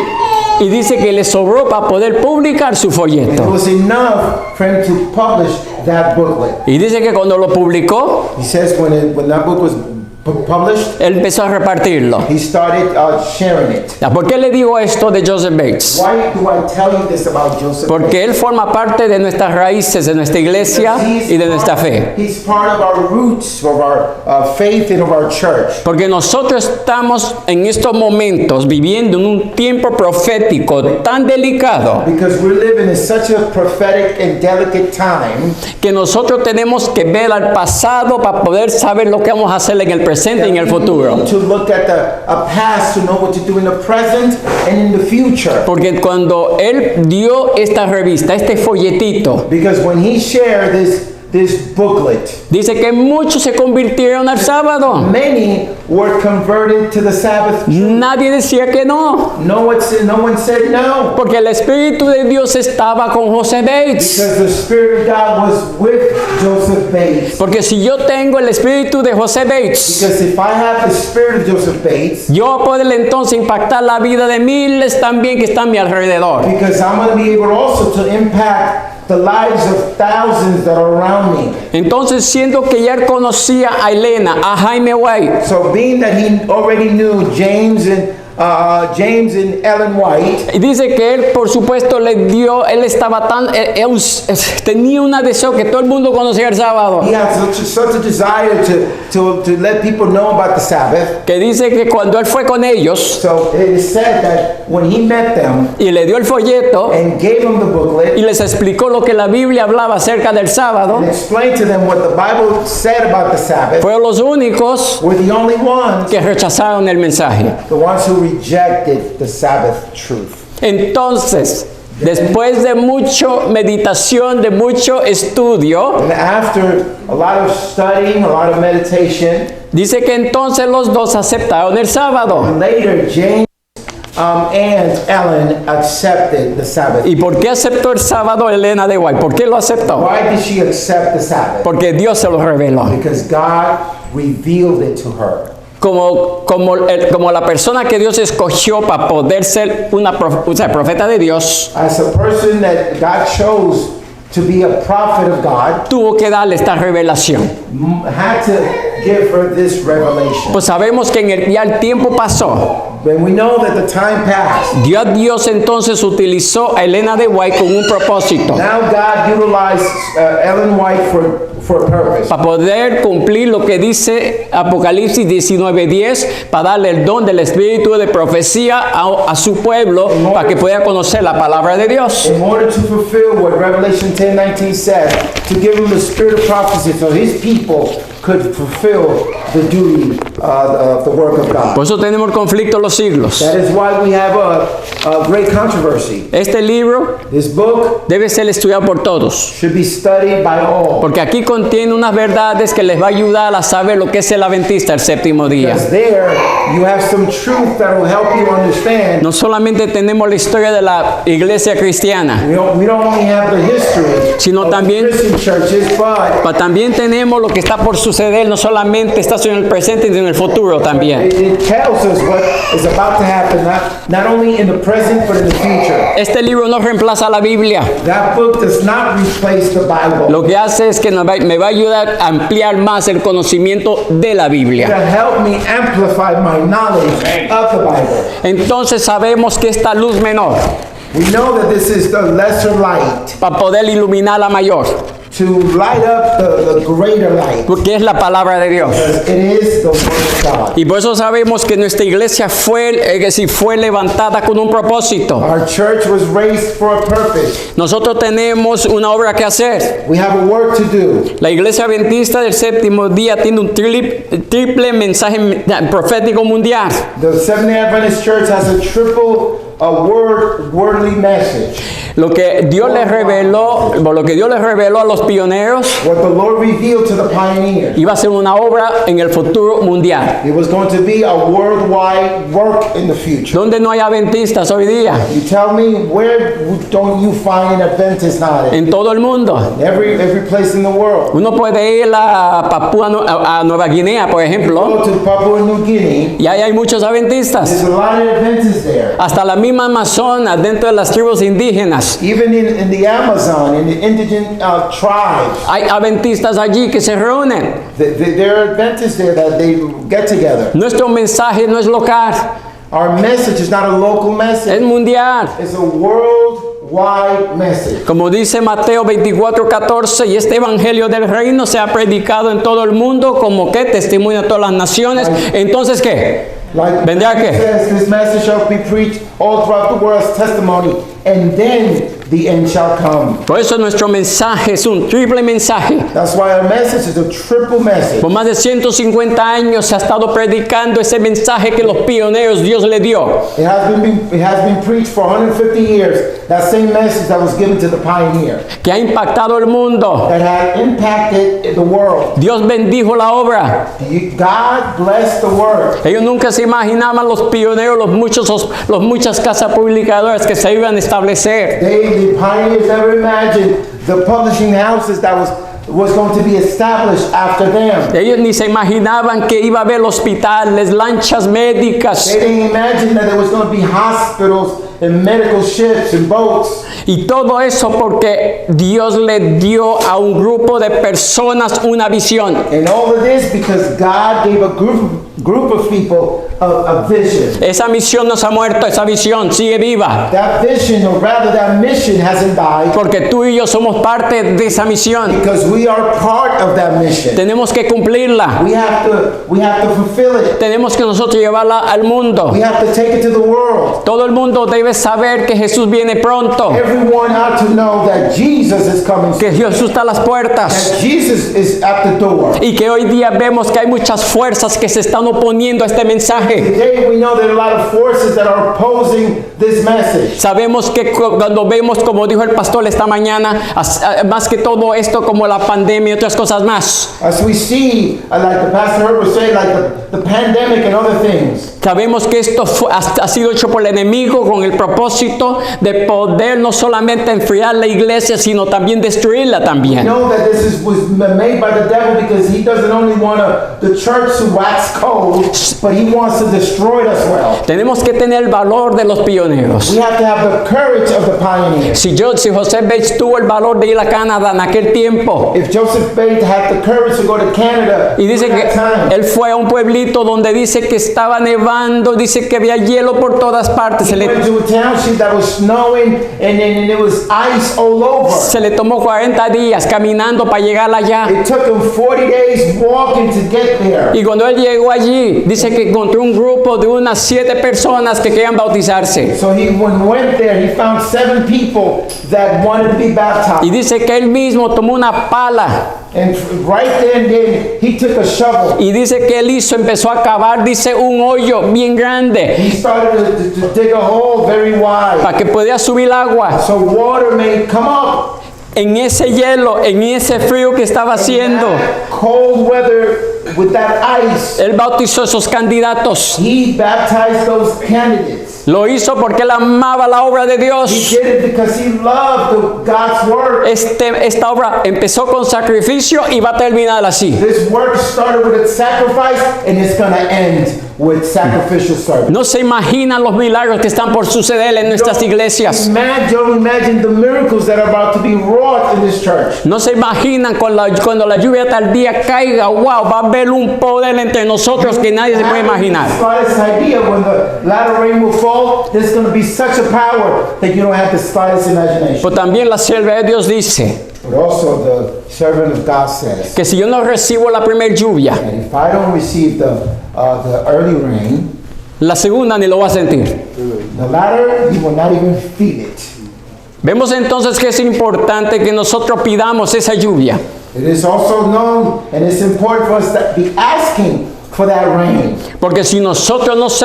[SPEAKER 1] y dice que le sobró para poder publicar su
[SPEAKER 2] It
[SPEAKER 1] folleto.
[SPEAKER 2] was enough for him to publish that booklet.
[SPEAKER 1] Y dice que cuando lo publicó,
[SPEAKER 2] He says when that book was published,
[SPEAKER 1] él empezó a repartirlo.
[SPEAKER 2] he started sharing it.
[SPEAKER 1] ¿Por qué le digo esto de Joseph Bates?
[SPEAKER 2] Why do I tell you this about Joseph?
[SPEAKER 1] Porque él forma parte de nuestras raíces, de nuestra iglesia y de nuestra fe.
[SPEAKER 2] He's part of our roots, of our faith and of our church.
[SPEAKER 1] Porque nosotros estamos en estos momentos viviendo en un tiempo profético tan delicado
[SPEAKER 2] Because we're living in such a prophetic and delicate time
[SPEAKER 1] que nosotros tenemos que ver al pasado para poder saber lo que vamos a hacer en el presente y en el futuro.
[SPEAKER 2] we need to look at the past to know what to do in the present and in the future.
[SPEAKER 1] Porque cuando él dio esta revista, este folletito,
[SPEAKER 2] Because when he shared this booklet,
[SPEAKER 1] dice que muchos se convirtieron al sábado.
[SPEAKER 2] many were converted to the Sabbath truth?
[SPEAKER 1] Nadie decía que no,
[SPEAKER 2] No one said no.
[SPEAKER 1] porque el Espíritu de Dios estaba con José Bates.
[SPEAKER 2] Because the Spirit of God was with Joseph Bates.
[SPEAKER 1] Porque si yo tengo el Espíritu de José Bates,
[SPEAKER 2] Because if I have the Spirit of Joseph Bates,
[SPEAKER 1] yo puedo entonces impactar la vida de miles también que están a mi alrededor.
[SPEAKER 2] because I'm going to be able also to impact the lives of thousands that are around me.
[SPEAKER 1] Entonces, siendo que ya él conocía a Elena, a Jaime White,
[SPEAKER 2] So being that he already knew James and Ellen White,
[SPEAKER 1] y dice que él, por supuesto, él estaba tenía un deseo que todo el mundo conociera el sábado.
[SPEAKER 2] he had such a desire to let people know about the Sabbath.
[SPEAKER 1] Que dice que cuando él fue con ellos
[SPEAKER 2] So it is said that when he met them
[SPEAKER 1] y le dio el folleto
[SPEAKER 2] and gave them the booklet
[SPEAKER 1] y les explicó lo que la Biblia hablaba acerca del sábado,
[SPEAKER 2] and explained to them what the Bible said about the Sabbath,
[SPEAKER 1] fueron los únicos
[SPEAKER 2] were the only ones,
[SPEAKER 1] que rechazaron el mensaje.
[SPEAKER 2] the ones who rejected the Sabbath truth.
[SPEAKER 1] Entonces, después de mucho meditación, de mucho estudio,
[SPEAKER 2] And after a lot of studying, a lot of meditation,
[SPEAKER 1] dice que entonces los dos aceptaron el sábado.
[SPEAKER 2] later James and Ellen accepted the Sabbath.
[SPEAKER 1] ¿Y por qué aceptó el sábado Elena de White? ¿Por qué lo aceptó?
[SPEAKER 2] Why did she accept the Sabbath?
[SPEAKER 1] Porque Dios se lo reveló.
[SPEAKER 2] Because God revealed it to her.
[SPEAKER 1] Como la persona que Dios escogió para poder ser profeta de Dios,
[SPEAKER 2] As a person that God chose to be a prophet of God,
[SPEAKER 1] tuvo que darle esta revelación.
[SPEAKER 2] had to give her this revelation.
[SPEAKER 1] Pues sabemos que ya el tiempo pasó.
[SPEAKER 2] When we know that the time passed,
[SPEAKER 1] Dios entonces utilizó a Elena de White con un propósito,
[SPEAKER 2] now God utilized Ellen White for a purpose.
[SPEAKER 1] para poder cumplir lo que dice Apocalipsis 19:10, para darle el don del espíritu de profecía a su pueblo, para que pueda conocer la palabra de Dios.
[SPEAKER 2] In order to fulfill what Revelation 10:19 says, to give him the spirit of prophecy so his people could fulfill the duty of the work of God.
[SPEAKER 1] Por eso tenemos el conflicto de los siglos.
[SPEAKER 2] That is why we have a great controversy.
[SPEAKER 1] Este libro
[SPEAKER 2] This book
[SPEAKER 1] debe ser estudiado por todos,
[SPEAKER 2] should be studied by all.
[SPEAKER 1] porque aquí contiene unas verdades que les va a ayudar a saber lo que es el adventista, el séptimo día.
[SPEAKER 2] Because there you have some truth that will help you understand.
[SPEAKER 1] No solamente tenemos la historia de la iglesia cristiana,
[SPEAKER 2] We don't only have the history
[SPEAKER 1] Sino
[SPEAKER 2] of
[SPEAKER 1] también-
[SPEAKER 2] Christian churches, but
[SPEAKER 1] también tenemos lo que está por suceder, no solamente está en el presente, sino en el futuro también.
[SPEAKER 2] it tells us what is about to happen, not only in the present, but in the future.
[SPEAKER 1] Este libro no reemplaza la Biblia.
[SPEAKER 2] That book does not replace the Bible.
[SPEAKER 1] Lo que hace es que me va a ayudar a ampliar más el conocimiento de la
[SPEAKER 2] To
[SPEAKER 1] Biblia.
[SPEAKER 2] help me amplify my knowledge of the Bible.
[SPEAKER 1] Entonces sabemos que esta luz menor,
[SPEAKER 2] We know that this is the lesser light
[SPEAKER 1] para poder iluminar la mayor,
[SPEAKER 2] to light up the greater light.
[SPEAKER 1] porque es la palabra de Dios.
[SPEAKER 2] It is the word of God.
[SPEAKER 1] Y por eso sabemos que nuestra iglesia fue levantada con un propósito.
[SPEAKER 2] Our church was raised for a purpose.
[SPEAKER 1] Nosotros tenemos una obra que hacer.
[SPEAKER 2] We have a work to do.
[SPEAKER 1] La iglesia adventista del séptimo día tiene un triple mensaje profético mundial.
[SPEAKER 2] The Seventh-day Adventist Church has a triple wordly message.
[SPEAKER 1] Lo que Dios les reveló a los pioneros,
[SPEAKER 2] What the Lord revealed to the pioneers.
[SPEAKER 1] iba a ser una obra en el futuro mundial.
[SPEAKER 2] It was going to be a worldwide work in the future.
[SPEAKER 1] ¿Dónde no hay adventistas hoy día?
[SPEAKER 2] You tell me, where don't you find an Adventist nowadays?
[SPEAKER 1] En todo el mundo.
[SPEAKER 2] Every place in the world.
[SPEAKER 1] Uno puede ir a Nueva Guinea, por ejemplo,
[SPEAKER 2] Go to Papua New Guinea.
[SPEAKER 1] y ahí hay muchos adventistas.
[SPEAKER 2] There's a lot of Adventists there.
[SPEAKER 1] Hasta la misma Amazonas, dentro de las tribus indígenas,
[SPEAKER 2] Even in the Amazon, in the indigenous tribes,
[SPEAKER 1] hay adventistas allí que se reúnen.
[SPEAKER 2] there are Adventists there that they get together.
[SPEAKER 1] Nuestro mensaje no es local,
[SPEAKER 2] Our message is not a local
[SPEAKER 1] es
[SPEAKER 2] message.
[SPEAKER 1] mundial.
[SPEAKER 2] It's a worldwide message.
[SPEAKER 1] Como dice Mateo 24:14, y este evangelio del reino se ha predicado en todo el mundo como que testimonio a todas las naciones. Entonces, ¿qué?
[SPEAKER 2] Like
[SPEAKER 1] ¿Vendrá
[SPEAKER 2] it
[SPEAKER 1] qué?
[SPEAKER 2] says, this message shall be preached all throughout the world as testimony and then the end shall come.
[SPEAKER 1] Por eso nuestro mensaje es un triple mensaje.
[SPEAKER 2] That's why our message is a triple message.
[SPEAKER 1] Por más de 150 años se ha estado predicando ese mensaje que los pioneros Dios le dio.
[SPEAKER 2] It has been preached for 150 years. That same message that was given to the pioneer
[SPEAKER 1] Que ha impactado el mundo.
[SPEAKER 2] that had impacted the world.
[SPEAKER 1] Dios bendijo la obra.
[SPEAKER 2] God bless the word.
[SPEAKER 1] Ellos nunca se imaginaban los pioneros, los muchas casas publicadoras que se iban a establecer.
[SPEAKER 2] The pioneers never imagined the publishing houses that was going to be established after them.
[SPEAKER 1] Ellos ni se imaginaban que iba a haber hospitales, lanchas médicas
[SPEAKER 2] They didn't imagine that there was going to be hospitals and medical ships and boats.
[SPEAKER 1] y todo eso porque Dios le dio a un grupo de personas una visión.
[SPEAKER 2] And all of this because God gave a group of people a vision.
[SPEAKER 1] Esa misión no se ha muerto, esa visión sigue viva.
[SPEAKER 2] That vision, or rather that mission, hasn't died
[SPEAKER 1] Porque tú y yo somos parte de esa misión.
[SPEAKER 2] because we are part of that mission.
[SPEAKER 1] Tenemos que cumplirla.
[SPEAKER 2] We have to fulfill it.
[SPEAKER 1] Tenemos que nosotros llevarla al mundo.
[SPEAKER 2] We have to take it to the world.
[SPEAKER 1] Todo el mundo debe saber que Jesús viene pronto.
[SPEAKER 2] Everyone ought to know that Jesus is coming soon.
[SPEAKER 1] Que Jesús está a las puertas.
[SPEAKER 2] That Jesus is at the door.
[SPEAKER 1] Y que hoy día vemos que hay muchas fuerzas que se están oponiendo a este mensaje.
[SPEAKER 2] Today we know there are a lot of forces that are opposing this message.
[SPEAKER 1] Sabemos que cuando vemos, como dijo el pastor esta mañana, más que todo esto como la pandemia y otras cosas más.
[SPEAKER 2] As we see, like the pastor Herbert said, like the pandemic and other things.
[SPEAKER 1] Sabemos que esto ha sido hecho por el enemigo con el propósito de poder no solamente enfriar la iglesia, sino también destruirla
[SPEAKER 2] We
[SPEAKER 1] también.
[SPEAKER 2] know that this was made by the devil because he doesn't only want the church to wax cold, but he wants to destroy it as well.
[SPEAKER 1] Tenemos que tener el valor de los pioneros.
[SPEAKER 2] We have to have the courage of the pioneers.
[SPEAKER 1] Si José Bates tuvo el valor de ir a Canadá en aquel tiempo,
[SPEAKER 2] If Joseph Bates had the courage to go to Canada
[SPEAKER 1] y dice
[SPEAKER 2] during
[SPEAKER 1] que
[SPEAKER 2] that time,
[SPEAKER 1] él fue a un pueblito donde dice que estaba nevando, dice que había hielo por todas partes,
[SPEAKER 2] he went to a township that was snowing and it was ice all over.
[SPEAKER 1] se le tomó 40 días caminando para llegar allá.
[SPEAKER 2] It took him 40 days walking to get there.
[SPEAKER 1] Y cuando él llegó allí, dice que encontró un grupo de unas 7 personas que querían bautizarse.
[SPEAKER 2] So when he went there, he found 7 people that wanted to be
[SPEAKER 1] Y
[SPEAKER 2] baptized.
[SPEAKER 1] dice que él mismo tomó una pala
[SPEAKER 2] And right then, he took a shovel.
[SPEAKER 1] y dice que él empezó a cavar, dice, un hoyo bien grande
[SPEAKER 2] He started to dig a hole very wide
[SPEAKER 1] para que pudiera subir agua.
[SPEAKER 2] so water may come up.
[SPEAKER 1] En ese hielo, en ese frío que estaba haciendo,
[SPEAKER 2] That cold weather with that ice,
[SPEAKER 1] él bautizó esos candidatos.
[SPEAKER 2] he baptized those candidates.
[SPEAKER 1] Lo hizo porque él amaba la obra de
[SPEAKER 2] He
[SPEAKER 1] Dios.
[SPEAKER 2] did it because he loved God's work.
[SPEAKER 1] Esta obra empezó con sacrificio y va a terminar así.
[SPEAKER 2] This work started with a sacrifice and it's going to end with sacrificial service.
[SPEAKER 1] No se imaginan los milagros que están por suceder en nuestras iglesias.
[SPEAKER 2] Don't imagine the miracles that are about to be wrought in this church.
[SPEAKER 1] No se imaginan cuando la lluvia tardía caiga, wow, va a haber un poder entre nosotros que nadie se puede imaginar.
[SPEAKER 2] Slightest idea when the latter rain will fall, there's going to be such a power that you don't have the slightest imagination.
[SPEAKER 1] Pero también la sierva de Dios dice
[SPEAKER 2] But also the servant of God says
[SPEAKER 1] que si yo no recibo la primera lluvia,
[SPEAKER 2] that if I don't receive the early rain,
[SPEAKER 1] la segunda ni lo va a sentir.
[SPEAKER 2] the latter you will not even feel it.
[SPEAKER 1] Vemos entonces que es importante que nosotros pidamos esa lluvia.
[SPEAKER 2] It is also known and it's important for us to be asking for that rain.
[SPEAKER 1] Porque si nosotros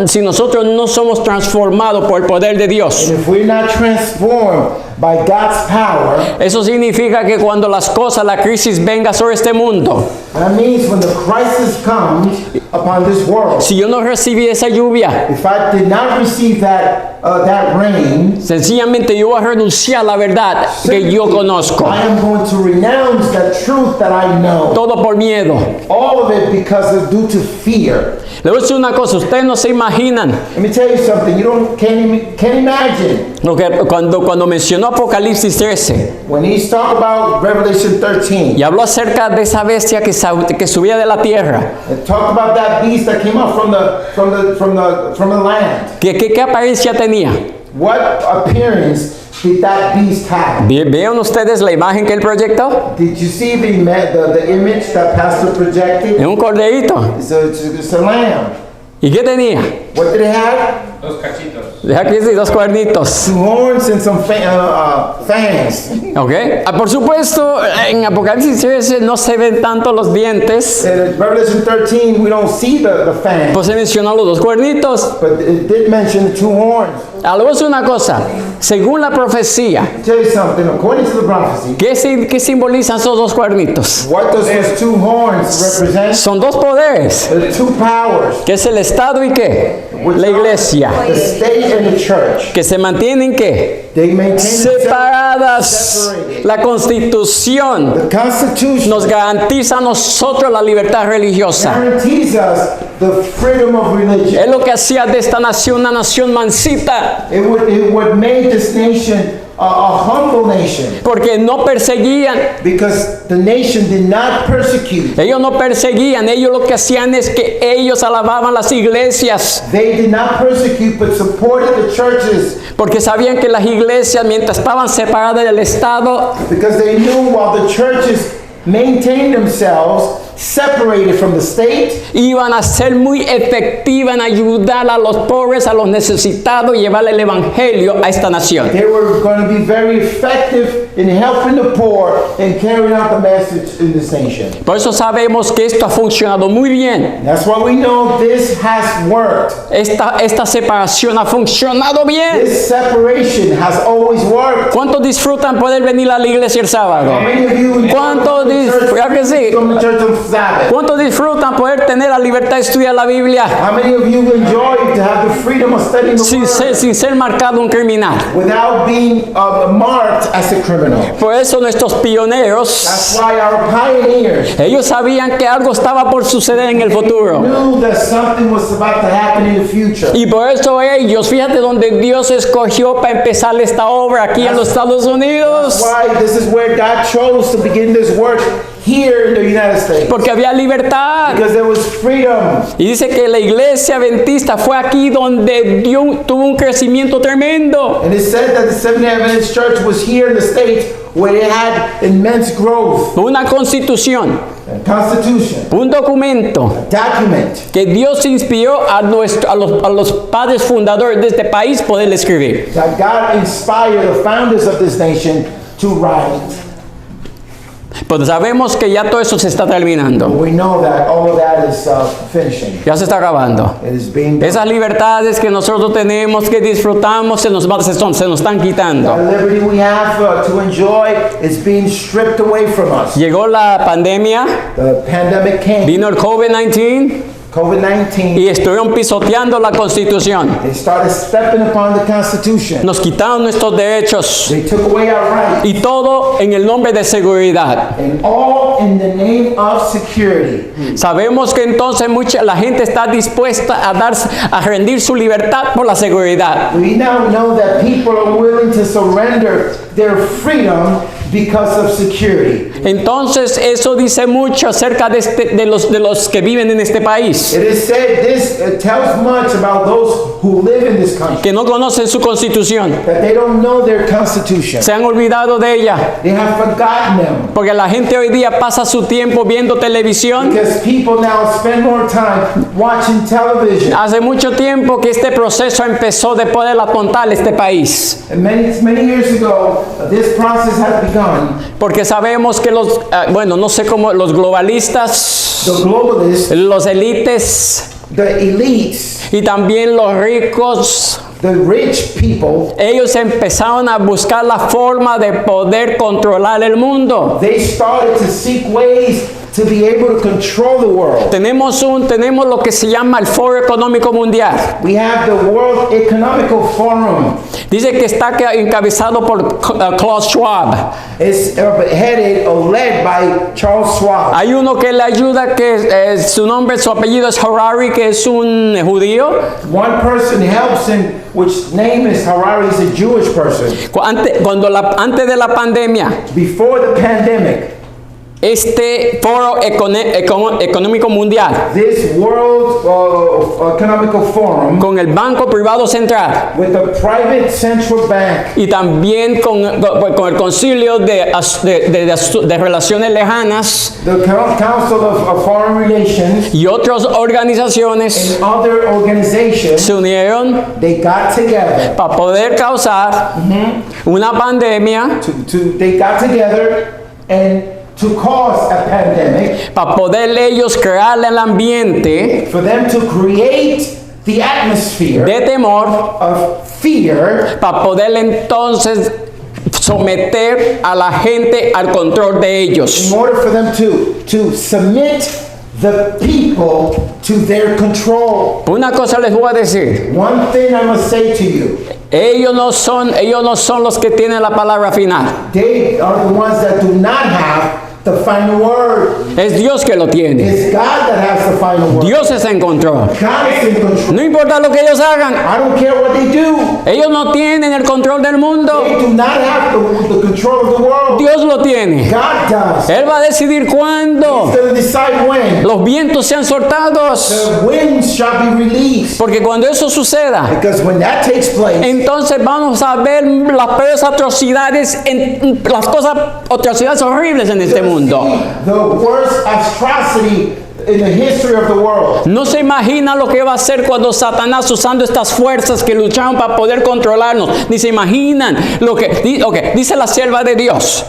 [SPEAKER 1] si nosotros no somos transformados por el poder de Dios,
[SPEAKER 2] And if we're not transformed by God's power,
[SPEAKER 1] eso significa que cuando la crisis venga sobre este mundo,
[SPEAKER 2] that means when the crisis comes upon this world,
[SPEAKER 1] si yo no recibí esa lluvia,
[SPEAKER 2] if I did not receive that rain,
[SPEAKER 1] sencillamente yo voy a renunciar a la verdad que yo conozco.
[SPEAKER 2] I am going to renounce the truth that I know.
[SPEAKER 1] Todo por miedo.
[SPEAKER 2] All of it because of due to fear.
[SPEAKER 1] Le voy a decir una cosa, ustedes no se imaginan
[SPEAKER 2] Let me tell you something. You can't imagine
[SPEAKER 1] lo que cuando mencionó Apocalipsis 13
[SPEAKER 2] when he's talking about Revelation 13.
[SPEAKER 1] y habló acerca de esa bestia que subía de la tierra.
[SPEAKER 2] It talked about that beast that came up from the land.
[SPEAKER 1] ¿Qué apariencia tenía?
[SPEAKER 2] What appearance did that beast have?
[SPEAKER 1] ¿Vieron ustedes la imagen que él proyectó?
[SPEAKER 2] Did you see the image that Pastor projected?
[SPEAKER 1] Es un corderito.
[SPEAKER 2] It's a lamb.
[SPEAKER 1] ¿Y qué tenía?
[SPEAKER 2] What did it have?
[SPEAKER 3] Dos cachitos.
[SPEAKER 1] Deja aquí sí, 2 cuernitos.
[SPEAKER 2] 2 horns and some fangs.
[SPEAKER 1] ¿Ok? Por supuesto, en Apocalipsis 13 no se ven tanto los dientes.
[SPEAKER 2] In Revelation 13, we don't see the fangs,
[SPEAKER 1] Pues se mencionó los 2 cuernitos.
[SPEAKER 2] but it did mention the 2 horns.
[SPEAKER 1] Algo es una cosa. Según la profecía,
[SPEAKER 2] Tell you something, according to the prophecy,
[SPEAKER 1] ¿qué simbolizan esos 2 cuernitos?
[SPEAKER 2] what does those 2 horns represent?
[SPEAKER 1] Son 2 poderes.
[SPEAKER 2] The 2 powers,
[SPEAKER 1] ¿Qué es el Estado y qué? La iglesia.
[SPEAKER 2] the state and the church.
[SPEAKER 1] Que se mantienen ¿qué?
[SPEAKER 2] They maintain themselves
[SPEAKER 1] Separadas.
[SPEAKER 2] separated.
[SPEAKER 1] La Constitución
[SPEAKER 2] The Constitution
[SPEAKER 1] nos garantiza a nosotros la libertad religiosa.
[SPEAKER 2] guarantees us the freedom of religion.
[SPEAKER 1] Es lo que hacía de esta nación una nación mansita,
[SPEAKER 2] It would make this nation a humble nation,
[SPEAKER 1] porque no perseguían.
[SPEAKER 2] because the nation did not persecute.
[SPEAKER 1] Ellos no perseguían, ellos lo que hacían es que ellos alababan las iglesias,
[SPEAKER 2] They did not persecute, but supported the churches,
[SPEAKER 1] porque sabían que las iglesias, mientras estaban separadas del Estado,
[SPEAKER 2] because they knew while the churches maintained themselves separated from the state,
[SPEAKER 1] iban a ser muy efectivas en ayudar a los pobres, a los necesitados y llevar el evangelio a esta nación.
[SPEAKER 2] they were going to be very effective in helping the poor and carrying out the message in this nation.
[SPEAKER 1] Por eso sabemos que esto ha funcionado muy bien.
[SPEAKER 2] That's why we know this has worked.
[SPEAKER 1] Esta separación ha funcionado bien.
[SPEAKER 2] This separation has always worked.
[SPEAKER 1] ¿Cuántos disfrutan poder venir a la iglesia el sábado?
[SPEAKER 2] How many of you enjoy
[SPEAKER 1] ¿Cuántos
[SPEAKER 2] coming to church-
[SPEAKER 1] ¿verdad que sí?
[SPEAKER 2] come to church on Sabbath?
[SPEAKER 1] ¿Cuántos disfrutan poder tener la libertad de estudiar la Biblia
[SPEAKER 2] How many of you enjoy to have the freedom of studying the
[SPEAKER 1] sin
[SPEAKER 2] word
[SPEAKER 1] ser marcado un criminal?
[SPEAKER 2] without being marked as a criminal?
[SPEAKER 1] Por eso nuestros
[SPEAKER 2] That's
[SPEAKER 1] pioneros,
[SPEAKER 2] why our pioneers
[SPEAKER 1] ellos sabían que algo estaba por suceder en el futuro.
[SPEAKER 2] knew that something was about to happen in the future.
[SPEAKER 1] Y por eso ellos, fíjate donde Dios escogió para empezar esta obra aquí en los Estados Unidos.
[SPEAKER 2] Why this is where God chose to begin this work here in the United States.
[SPEAKER 1] Porque había libertad.
[SPEAKER 2] Because there was freedom.
[SPEAKER 1] Y dice que la iglesia adventista fue aquí donde tuvo un crecimiento tremendo.
[SPEAKER 2] And it said that the Seventh-day Adventist Church was here in the States where it had immense growth.
[SPEAKER 1] Una constitución,
[SPEAKER 2] A constitution,
[SPEAKER 1] un documento
[SPEAKER 2] document
[SPEAKER 1] que Dios inspiró a los padres fundadores de este país poder escribir.
[SPEAKER 2] that God inspired the founders of this nation to write.
[SPEAKER 1] Pues sabemos que ya todo eso se está terminando.
[SPEAKER 2] We know that all of that is finishing.
[SPEAKER 1] Ya se está acabando.
[SPEAKER 2] It is being done.
[SPEAKER 1] Esas libertades que nosotros tenemos, que disfrutamos, se nos están quitando.
[SPEAKER 2] The liberty we have to enjoy is being stripped away from us.
[SPEAKER 1] Llegó la pandemia,
[SPEAKER 2] The pandemic came,
[SPEAKER 1] vino el COVID-19
[SPEAKER 2] COVID-19.
[SPEAKER 1] y estuvieron pisoteando la Constitución.
[SPEAKER 2] They started stepping upon the Constitution.
[SPEAKER 1] Nos quitaron nuestros derechos
[SPEAKER 2] They took away our rights.
[SPEAKER 1] y todo en el nombre de seguridad.
[SPEAKER 2] And all in the name of security.
[SPEAKER 1] Sabemos que entonces la gente está dispuesta a rendir su libertad por la seguridad.
[SPEAKER 2] We now know that people are willing to surrender their freedom because of security.
[SPEAKER 1] Entonces eso dice mucho acerca de los que viven en este país,
[SPEAKER 2] It is said this tells much about those who live in this country,
[SPEAKER 1] que no conocen su constitución,
[SPEAKER 2] that they don't know their constitution.
[SPEAKER 1] se han olvidado de ella,
[SPEAKER 2] They have forgotten them.
[SPEAKER 1] porque la gente hoy día pasa su tiempo viendo televisión.
[SPEAKER 2] Because people now spend more time watching television.
[SPEAKER 1] Hace mucho tiempo que este proceso empezó de poder apuntar este país,
[SPEAKER 2] And many years ago, this process has begun.
[SPEAKER 1] porque sabemos que no sé cómo, los globalistas,
[SPEAKER 2] The globalists,
[SPEAKER 1] los élites
[SPEAKER 2] the elites,
[SPEAKER 1] y también los ricos,
[SPEAKER 2] the rich people,
[SPEAKER 1] ellos empezaron a buscar la forma de poder controlar el mundo.
[SPEAKER 2] they started to seek ways to be able to control the world.
[SPEAKER 1] Tenemos lo que se llama el Foro Económico Mundial.
[SPEAKER 2] We have the World Economical Forum.
[SPEAKER 1] Dice que está encabezado por Klaus Schwab.
[SPEAKER 2] It's headed or led by Charles Schwab.
[SPEAKER 1] Hay uno que le ayuda, que su apellido es Harari, que es un judío.
[SPEAKER 2] One person helps him, which name is Harari, is a Jewish person.
[SPEAKER 1] Antes de la pandemia,
[SPEAKER 2] Before the pandemic,
[SPEAKER 1] este foro económico mundial
[SPEAKER 2] this World Economical Forum,
[SPEAKER 1] con el Banco Privado Central
[SPEAKER 2] with the private central bank,
[SPEAKER 1] y también con el Concilio de Relaciones Lejanas
[SPEAKER 2] the Council of Foreign Relations,
[SPEAKER 1] y otras organizaciones
[SPEAKER 2] and other organizations,
[SPEAKER 1] se unieron
[SPEAKER 2] they got together.
[SPEAKER 1] para poder causar una pandemia,
[SPEAKER 2] They got together and to cause a pandemic,
[SPEAKER 1] para poder ellos crear el ambiente
[SPEAKER 2] for them to create the atmosphere
[SPEAKER 1] de temor,
[SPEAKER 2] of fear,
[SPEAKER 1] para poder entonces someter a la gente al control de ellos.
[SPEAKER 2] in order for them to submit the people to their control.
[SPEAKER 1] Una cosa les voy a decir,
[SPEAKER 2] One thing I must say to you,
[SPEAKER 1] ellos no son los que tienen la palabra final,
[SPEAKER 2] they are the ones that do not have the final word.
[SPEAKER 1] es Dios que lo tiene.
[SPEAKER 2] It's God that has the final word.
[SPEAKER 1] Dios está en control.
[SPEAKER 2] God is in control.
[SPEAKER 1] No importa lo que ellos hagan,
[SPEAKER 2] I don't care what they do.
[SPEAKER 1] ellos no tienen el control del mundo,
[SPEAKER 2] They do not have the control of the world.
[SPEAKER 1] Dios lo tiene.
[SPEAKER 2] God does.
[SPEAKER 1] Él va a decidir
[SPEAKER 2] He's
[SPEAKER 1] cuándo
[SPEAKER 2] going to decide when.
[SPEAKER 1] los vientos sean soltados,
[SPEAKER 2] The winds shall be released.
[SPEAKER 1] porque cuando eso suceda,
[SPEAKER 2] Because when that takes place,
[SPEAKER 1] entonces vamos a ver las peores atrocidades, las atrocidades horribles en este mundo.
[SPEAKER 2] the worst atrocity in the history of the world.
[SPEAKER 1] No se imagina lo que va a hacer cuando Satanás, usando estas fuerzas que lucharon para poder controlarnos, ni se imaginan lo que dice la sierva de Dios.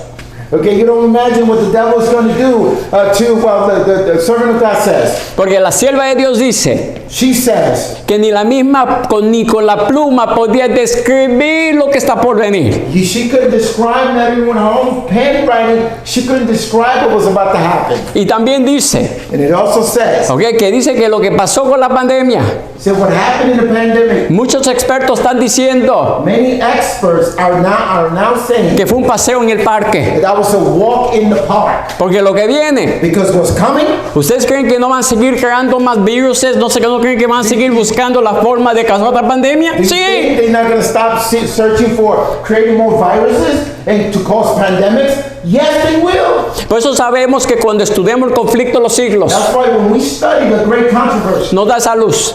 [SPEAKER 2] Okay, you don't imagine what the devil is going to do the servant of God says.
[SPEAKER 1] Porque la sierva de Dios dice
[SPEAKER 2] She says,
[SPEAKER 1] que ni con la pluma podía describir lo que está por venir.
[SPEAKER 2] she couldn't describe that even with her own handwriting, she couldn't describe what was about to happen.
[SPEAKER 1] Y también dice,
[SPEAKER 2] And it also says,
[SPEAKER 1] que dice que lo que pasó con la pandemia,
[SPEAKER 2] so what happened in the pandemic,
[SPEAKER 1] muchos expertos están diciendo
[SPEAKER 2] many experts are now saying
[SPEAKER 1] que fue un paseo en el parque.
[SPEAKER 2] that was a walk in the park.
[SPEAKER 1] Porque lo que viene,
[SPEAKER 2] Because what's coming,
[SPEAKER 1] ¿ustedes creen que no van a seguir creando más virus? ¿No creen que van a seguir buscando la forma de causar otra pandemia?
[SPEAKER 2] you
[SPEAKER 1] Sí.
[SPEAKER 2] think they're not going to stop searching for creating more viruses and to cause pandemics? Yes, they will.
[SPEAKER 1] Por eso sabemos que cuando estudiamos el conflicto de los siglos,
[SPEAKER 2] That's why when we study the great controversy,
[SPEAKER 1] nos da esa luz,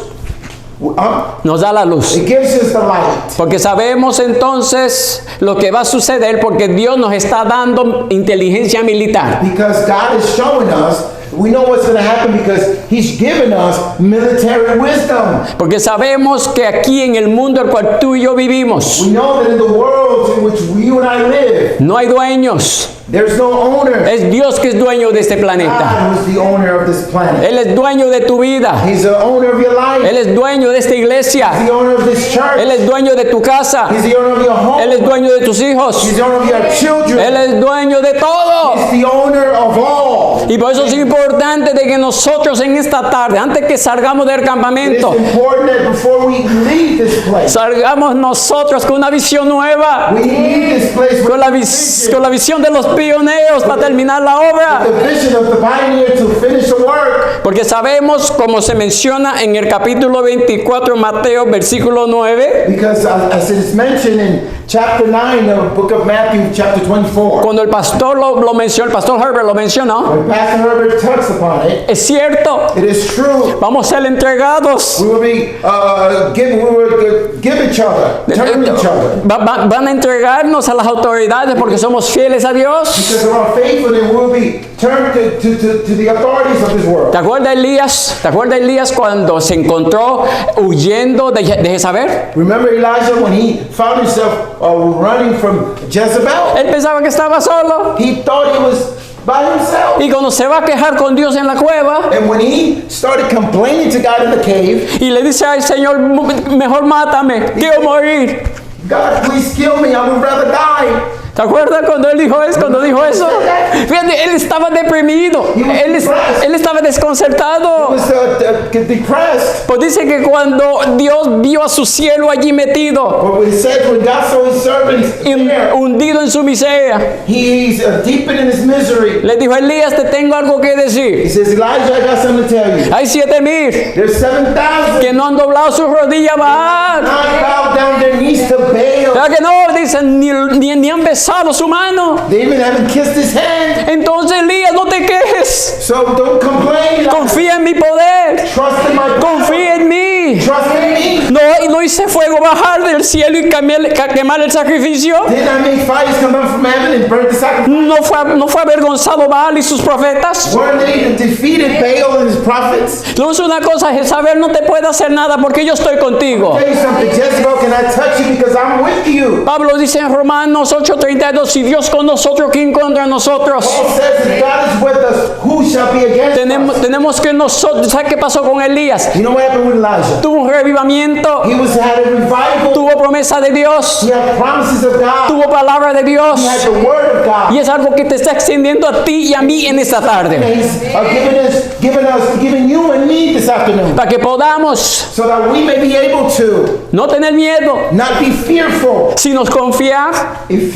[SPEAKER 1] nos da la luz.
[SPEAKER 2] it gives us the light.
[SPEAKER 1] Porque sabemos entonces lo que va a suceder porque Dios nos está dando inteligencia militar.
[SPEAKER 2] Because God is showing us, we know what's going to happen because He's given us military wisdom.
[SPEAKER 1] Porque sabemos que aquí en el mundo en el cual tú y yo vivimos,
[SPEAKER 2] We know that in the world in which you and I live,
[SPEAKER 1] no hay dueños.
[SPEAKER 2] there's no owner.
[SPEAKER 1] Es Dios que es dueño de este planeta.
[SPEAKER 2] God is the owner of this planet.
[SPEAKER 1] Él es dueño de tu vida.
[SPEAKER 2] He's the owner of your life.
[SPEAKER 1] Él es dueño de esta iglesia.
[SPEAKER 2] He's the owner of this church.
[SPEAKER 1] Él es dueño de tu casa.
[SPEAKER 2] He's the owner of your home.
[SPEAKER 1] Él es dueño de tus hijos.
[SPEAKER 2] He's the owner of your children.
[SPEAKER 1] Él es dueño de todo.
[SPEAKER 2] He's the owner of all.
[SPEAKER 1] Y por eso es importante de que nosotros en esta tarde, antes que salgamos del
[SPEAKER 2] It is
[SPEAKER 1] campamento,
[SPEAKER 2] important that before we leave this place,
[SPEAKER 1] salgamos nosotros con una visión nueva,
[SPEAKER 2] we leave this place with
[SPEAKER 1] con la visión de los pioneros para terminar la obra.
[SPEAKER 2] the vision of the pioneer to finish the work.
[SPEAKER 1] Porque sabemos, como se menciona en el capítulo 24, Mateo, versículo 9,
[SPEAKER 2] Because as it is mentioned in chapter 9 of the book of Matthew, chapter 24,
[SPEAKER 1] cuando el pastor lo mencionó, el pastor Herbert lo mencionó,
[SPEAKER 2] when Pastor Herbert talks upon it,
[SPEAKER 1] es cierto,
[SPEAKER 2] it is true.
[SPEAKER 1] vamos a ser entregados.
[SPEAKER 2] We will be give each other, turn each other.
[SPEAKER 1] Van a entregarnos a las autoridades porque somos fieles a Dios.
[SPEAKER 2] Because of our faithfulness, we will be turned to the authorities of this world.
[SPEAKER 1] ¿Te acuerdas Elías? ¿Te acuerdas Elías cuando se encontró huyendo de Jezabel?
[SPEAKER 2] Remember Elijah when he found himself running from Jezebel?
[SPEAKER 1] Él pensaba que estaba solo.
[SPEAKER 2] He thought he was by himself.
[SPEAKER 1] Y cuando se va a quejar con Dios en la cueva
[SPEAKER 2] And when he started complaining to God in the cave,
[SPEAKER 1] y le dice, ay Señor, mejor mátame, quiero morir.
[SPEAKER 2] God, please kill me, I would rather die.
[SPEAKER 1] ¿Te acuerdas cuando él dijo eso? Cuando dijo eso, fíjate, él estaba deprimido, él estaba desconcertado.
[SPEAKER 2] He was depressed.
[SPEAKER 1] Pues dice que cuando Dios vio a su cielo allí metido,
[SPEAKER 2] But it said when God saw his servants there,
[SPEAKER 1] hundido en su miseria,
[SPEAKER 2] he's deepened in his misery.
[SPEAKER 1] le dijo, Elías, te tengo algo que
[SPEAKER 2] He
[SPEAKER 1] decir.
[SPEAKER 2] says, Elijah, I got something to tell you.
[SPEAKER 1] Hay 7,000
[SPEAKER 2] There's 7,000
[SPEAKER 1] que no han doblado sus rodillas a Baal.
[SPEAKER 2] not bowed down their knees to Baal.
[SPEAKER 1] ¿Verdad que no? Dicen, ni han besado besado su mano.
[SPEAKER 2] They even haven't kissed his hand.
[SPEAKER 1] Entonces, Elías, no te quejes.
[SPEAKER 2] So don't complain.
[SPEAKER 1] Confía en mi poder.
[SPEAKER 2] Trust in my power.
[SPEAKER 1] Confía en mí.
[SPEAKER 2] Trust in me.
[SPEAKER 1] No hice fuego bajar del cielo y quemar el sacrificio.
[SPEAKER 2] Did I make fires come down from heaven and burn the sacrifice?
[SPEAKER 1] No fue avergonzado Baal y sus profetas.
[SPEAKER 2] Weren't they defeated Baal and his prophets?
[SPEAKER 1] No es una cosa, Jezabel no te puede hacer nada porque yo estoy contigo.
[SPEAKER 2] Tell you something, Jezebel cannot touch you because I'm with you.
[SPEAKER 1] Pablo dice en Romanos 8:32, si Dios con nosotros, ¿quién contra nosotros?
[SPEAKER 2] Paul says if God is with us, who shall be against us?
[SPEAKER 1] Tenemos que nosotros, ¿sabes qué pasó con Elías?
[SPEAKER 2] You know what happened with Elijah?
[SPEAKER 1] Tuvo un revivamiento,
[SPEAKER 2] Had a revival.
[SPEAKER 1] tuvo promesa de Dios,
[SPEAKER 2] He had promises of God.
[SPEAKER 1] tuvo palabra de Dios.
[SPEAKER 2] He had the word of God.
[SPEAKER 1] Y es algo que te está extendiendo a ti y a mí en esta tarde.
[SPEAKER 2] He's giving you and me this afternoon.
[SPEAKER 1] Para que podamos
[SPEAKER 2] So that we may be able to
[SPEAKER 1] no tener miedo,
[SPEAKER 2] not be fearful.
[SPEAKER 1] sino confiar
[SPEAKER 2] If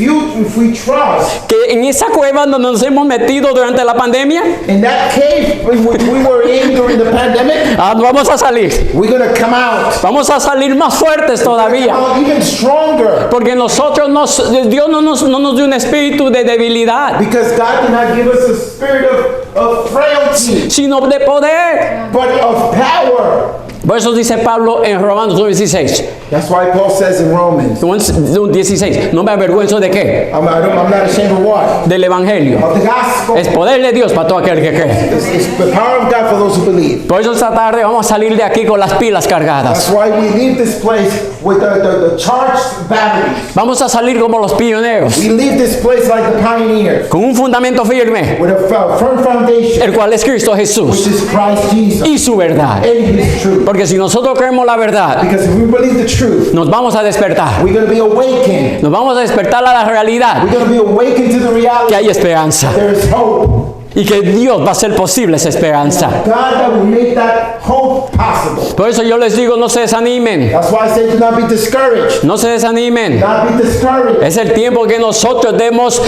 [SPEAKER 2] we trust
[SPEAKER 1] que en esa cueva donde nos hemos metido durante la pandemia,
[SPEAKER 2] in that cave in which we were in during the pandemic,
[SPEAKER 1] vamos a salir.
[SPEAKER 2] we're going to come out.
[SPEAKER 1] Vamos a salir más fuertes todavía.
[SPEAKER 2] Even stronger.
[SPEAKER 1] Porque Dios no nos dio un espíritu de debilidad,
[SPEAKER 2] Because God did not give us a spirit of frailty,
[SPEAKER 1] sino de poder.
[SPEAKER 2] but of power.
[SPEAKER 1] Por eso dice Pablo en Romanos 9:16.
[SPEAKER 2] That's why Paul says in Romans,
[SPEAKER 1] 16. No me avergüenzo de qué?
[SPEAKER 2] I'm not ashamed of what?
[SPEAKER 1] Del evangelio.
[SPEAKER 2] Of the gospel.
[SPEAKER 1] Es poder de Dios para todo aquel que cree.
[SPEAKER 2] It's the power of God for those who believe.
[SPEAKER 1] Por eso esta tarde vamos a salir de aquí con las pilas cargadas.
[SPEAKER 2] That's why we leave this place with the charged batteries.
[SPEAKER 1] Vamos a salir como los pioneros,
[SPEAKER 2] We leave this place like the pioneers,
[SPEAKER 1] con un fundamento firme,
[SPEAKER 2] with a firm foundation,
[SPEAKER 1] el cual es Cristo
[SPEAKER 2] which
[SPEAKER 1] Jesús
[SPEAKER 2] is Christ Jesus
[SPEAKER 1] y su verdad.
[SPEAKER 2] and His truth.
[SPEAKER 1] Porque si nosotros creemos la verdad,
[SPEAKER 2] Because if we believe the truth,
[SPEAKER 1] nos vamos a despertar.
[SPEAKER 2] we're going to be awakened.
[SPEAKER 1] Nos vamos a despertar a la realidad
[SPEAKER 2] We're going to be awakened to the
[SPEAKER 1] que
[SPEAKER 2] reality.
[SPEAKER 1] hay esperanza
[SPEAKER 2] There is hope.
[SPEAKER 1] y que Dios va a hacer posible esa esperanza.
[SPEAKER 2] God that will make that hope possible.
[SPEAKER 1] Por eso yo les digo, no se desanimen,
[SPEAKER 2] That's why I say do not be discouraged.
[SPEAKER 1] no se desanimen.
[SPEAKER 2] Not be discouraged.
[SPEAKER 1] Es el tiempo que nosotros demos,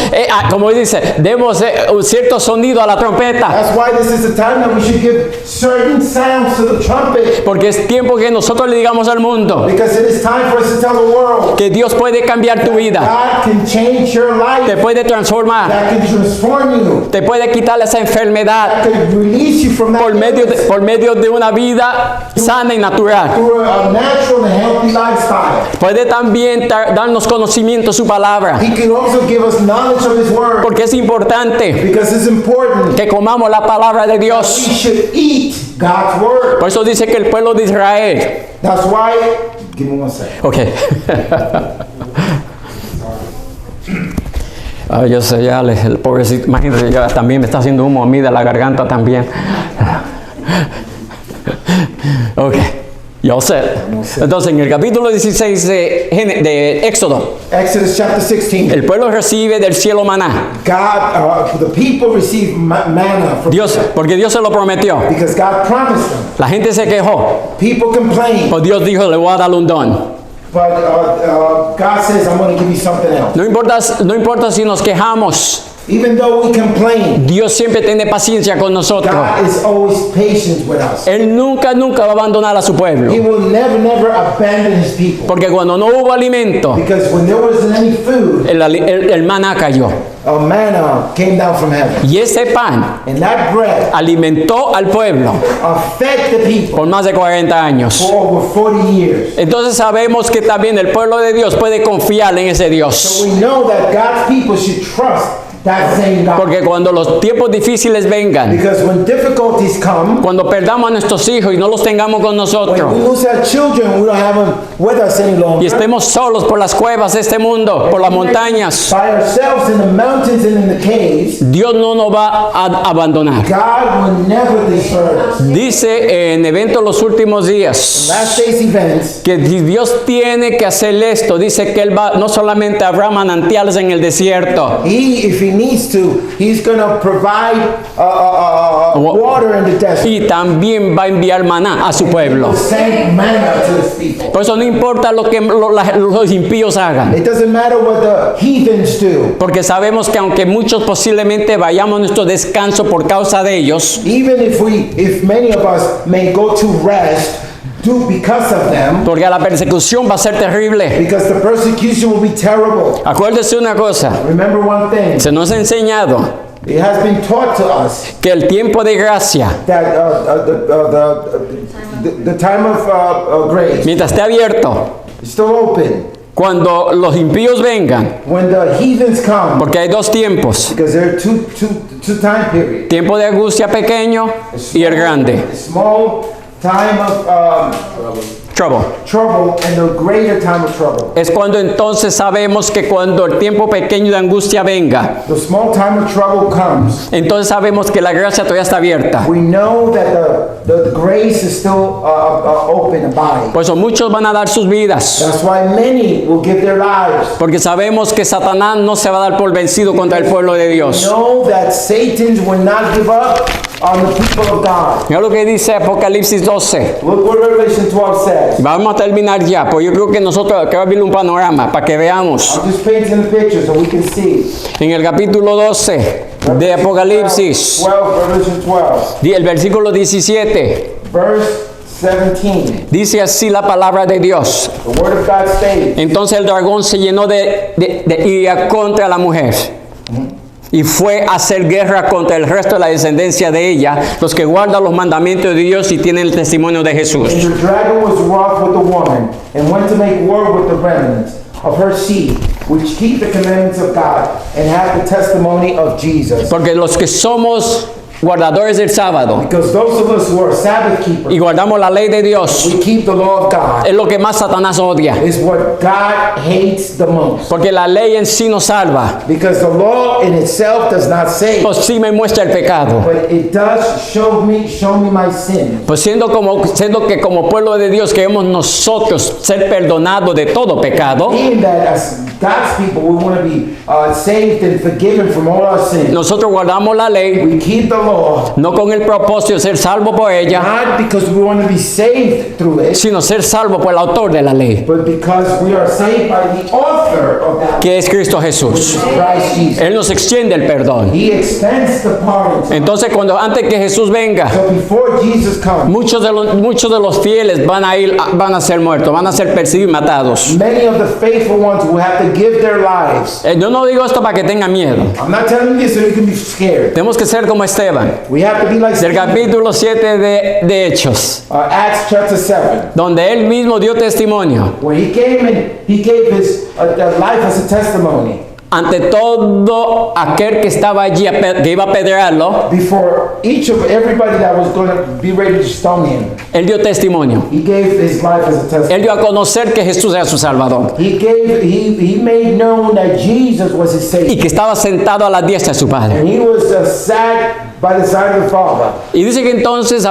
[SPEAKER 1] como dice, demos un cierto sonido a la trompeta.
[SPEAKER 2] That's why this is the time that we should give certain sounds to the trumpet.
[SPEAKER 1] Porque es tiempo que nosotros le digamos al mundo
[SPEAKER 2] Because it is time for us to tell the world
[SPEAKER 1] que Dios puede cambiar tu vida,
[SPEAKER 2] God can change your
[SPEAKER 1] te
[SPEAKER 2] life.
[SPEAKER 1] puede transformar,
[SPEAKER 2] That can transform you.
[SPEAKER 1] te puede quitar esa enfermedad
[SPEAKER 2] That can release you from that illness
[SPEAKER 1] por medio de una vida sana y natural.
[SPEAKER 2] through a natural and healthy lifestyle.
[SPEAKER 1] Puede también darnos conocimiento de su palabra,
[SPEAKER 2] He can also give us knowledge of His word.
[SPEAKER 1] porque es importante
[SPEAKER 2] Because it's important
[SPEAKER 1] que comamos la palabra de
[SPEAKER 2] we
[SPEAKER 1] Dios.
[SPEAKER 2] should eat God's word.
[SPEAKER 1] Por eso dice que el pueblo de Israel,
[SPEAKER 2] That's why, give me one second.
[SPEAKER 1] ok. Yo sé, ya el pobrecito, imagínate, ya también me está haciendo humo a mí de la garganta también. Ok, yo sé. Entonces, en el capítulo 16 de Éxodo,
[SPEAKER 2] Exodus chapter 16.
[SPEAKER 1] el pueblo recibe del cielo maná.
[SPEAKER 2] God, the people receive manna from
[SPEAKER 1] Dios, porque Dios se lo prometió.
[SPEAKER 2] because God promised them.
[SPEAKER 1] La gente se quejó,
[SPEAKER 2] People complain,
[SPEAKER 1] pues Dios dijo, le voy a dar un don.
[SPEAKER 2] but God says, I'm going to give you something else.
[SPEAKER 1] No importa si nos quejamos,
[SPEAKER 2] Even though we complain,
[SPEAKER 1] Dios siempre tiene paciencia con nosotros.
[SPEAKER 2] God is always patient with us.
[SPEAKER 1] Él nunca va a abandonar a su pueblo.
[SPEAKER 2] He will never abandon His people.
[SPEAKER 1] Porque cuando no hubo alimento,
[SPEAKER 2] Because when there wasn't any food,
[SPEAKER 1] el maná cayó.
[SPEAKER 2] a manna came down from heaven.
[SPEAKER 1] Y ese pan
[SPEAKER 2] And that bread
[SPEAKER 1] alimentó al pueblo
[SPEAKER 2] fed the people
[SPEAKER 1] por más de 40 años.
[SPEAKER 2] for over 40 years.
[SPEAKER 1] Entonces sabemos que también el pueblo de Dios puede confiar en ese Dios.
[SPEAKER 2] We know that God's people should trust that same God.
[SPEAKER 1] Porque cuando los tiempos difíciles vengan,
[SPEAKER 2] Because when difficulties come,
[SPEAKER 1] cuando perdamos a nuestros hijos y no los tengamos con
[SPEAKER 2] when we
[SPEAKER 1] nosotros,
[SPEAKER 2] lose our children, we don't have them with us any longer.
[SPEAKER 1] y estemos solos por las cuevas de este mundo, por las montañas,
[SPEAKER 2] By ourselves in the mountains and in the caves,
[SPEAKER 1] Dios no nos va a abandonar.
[SPEAKER 2] God will never desert us.
[SPEAKER 1] Dice en eventos los últimos días
[SPEAKER 2] Last day's events,
[SPEAKER 1] que si Dios tiene que hacer esto, dice que Él va, no solamente habrá manantiales en el desierto,
[SPEAKER 2] if He needs to, He's going to provide water in the desert.
[SPEAKER 1] y también va a enviar maná a su pueblo.
[SPEAKER 2] Send manna to His people.
[SPEAKER 1] Por eso no importa lo que los impíos hagan,
[SPEAKER 2] It doesn't matter what the heathens do.
[SPEAKER 1] porque sabemos que aunque muchos posiblemente vayamos a nuestro descanso por causa de ellos,
[SPEAKER 2] Even if many of us may go to rest, do because of them,
[SPEAKER 1] porque la persecución va a ser terrible.
[SPEAKER 2] because the persecution will be terrible.
[SPEAKER 1] Acuérdese una cosa,
[SPEAKER 2] Remember one thing,
[SPEAKER 1] se nos ha enseñado
[SPEAKER 2] it has been taught to us
[SPEAKER 1] que el tiempo de gracia,
[SPEAKER 2] that the time of grace
[SPEAKER 1] mientras esté abierto,
[SPEAKER 2] is still open.
[SPEAKER 1] cuando los impíos vengan,
[SPEAKER 2] When the heathens come,
[SPEAKER 1] porque hay dos tiempos,
[SPEAKER 2] because there are two time periods.
[SPEAKER 1] tiempo de angustia pequeño y el grande,
[SPEAKER 2] A small time of
[SPEAKER 1] trouble.
[SPEAKER 2] trouble and the greater time of trouble.
[SPEAKER 1] Es cuando entonces sabemos que cuando el tiempo pequeño de angustia venga,
[SPEAKER 2] The small time of trouble comes.
[SPEAKER 1] entonces sabemos que la gracia todavía está abierta.
[SPEAKER 2] We know that the grace is still open, abide.
[SPEAKER 1] Por eso muchos van a dar sus vidas,
[SPEAKER 2] That's why many will give their lives.
[SPEAKER 1] porque sabemos que Satanás no se va a dar por vencido contra el pueblo de
[SPEAKER 2] We
[SPEAKER 1] Dios.
[SPEAKER 2] know that Satan will not give up on the people of God.
[SPEAKER 1] Mira lo que dice Apocalipsis 12.
[SPEAKER 2] Look what Revelation 12 says.
[SPEAKER 1] Vamos a terminar ya, pues yo creo que nosotros quiero abrir un panorama para que veamos.
[SPEAKER 2] I'm just painting the picture so we can see.
[SPEAKER 1] En el capítulo 12 de Apocalipsis,
[SPEAKER 2] 12, Revelation 12,
[SPEAKER 1] el versículo 17,
[SPEAKER 2] verse 17.
[SPEAKER 1] dice así la palabra de Dios.
[SPEAKER 2] The word of God states,
[SPEAKER 1] Entonces el dragón se llenó de ira contra la mujer y fue a hacer guerra contra el resto de la descendencia de ella, los que guardan los mandamientos de Dios y tienen el testimonio de Jesús.
[SPEAKER 2] and the dragon was wroth with the woman, and went to make war with the remnants of her seed, which keep the commandments of God, and have the testimony of Jesus.
[SPEAKER 1] Porque los que somos guardadores del sábado
[SPEAKER 2] Because those of us who are Sabbath keepers,
[SPEAKER 1] y guardamos la ley de Dios,
[SPEAKER 2] we keep the law of God,
[SPEAKER 1] es lo que más Satanás odia.
[SPEAKER 2] is what God hates the most.
[SPEAKER 1] Porque la ley en sí nos salva,
[SPEAKER 2] Because the law in itself does not save,
[SPEAKER 1] pues sí me muestra el pecado.
[SPEAKER 2] but it does show me my sin.
[SPEAKER 1] Pues siendo que como pueblo de Dios queremos nosotros ser perdonados de todo pecado,
[SPEAKER 2] Being that as God's people, we want to be saved and forgiven from all our sins.
[SPEAKER 1] nosotros guardamos la ley
[SPEAKER 2] We keep the law,
[SPEAKER 1] no con el propósito de ser salvo por ella,
[SPEAKER 2] not because we want to be saved through it,
[SPEAKER 1] sino ser salvo por el autor de la ley,
[SPEAKER 2] but because we are saved by the author of that,
[SPEAKER 1] que es Cristo Jesús.
[SPEAKER 2] Christ Jesus.
[SPEAKER 1] Él nos extiende el perdón.
[SPEAKER 2] He extends the pardon.
[SPEAKER 1] Entonces antes que Jesús venga,
[SPEAKER 2] So before Jesus comes,
[SPEAKER 1] muchos de los fieles van a ser muertos, van a ser perseguidos y matados.
[SPEAKER 2] many of the faithful ones will have to give their lives.
[SPEAKER 1] Yo no digo esto para que tengan miedo.
[SPEAKER 2] I'm not telling you so you can be scared.
[SPEAKER 1] Tenemos que ser como Esteban,
[SPEAKER 2] We have to be like
[SPEAKER 1] del
[SPEAKER 2] Stephen.
[SPEAKER 1] capítulo 7 de Hechos,
[SPEAKER 2] Acts chapter 7,
[SPEAKER 1] donde él mismo dio testimonio
[SPEAKER 2] where he came and he gave his life as a testimony
[SPEAKER 1] ante todo aquel que estaba allí, que iba a apedrearlo.
[SPEAKER 2] before everybody that was going to be ready to stone him.
[SPEAKER 1] Él dio testimonio.
[SPEAKER 2] He gave his life as a testimony.
[SPEAKER 1] Él dio a conocer que Jesús era su Salvador
[SPEAKER 2] He made known that Jesus was his
[SPEAKER 1] y
[SPEAKER 2] Savior.
[SPEAKER 1] que estaba sentado a la diestra de su Padre.
[SPEAKER 2] And he was sat by the side of the Father.
[SPEAKER 1] Y dice que entonces,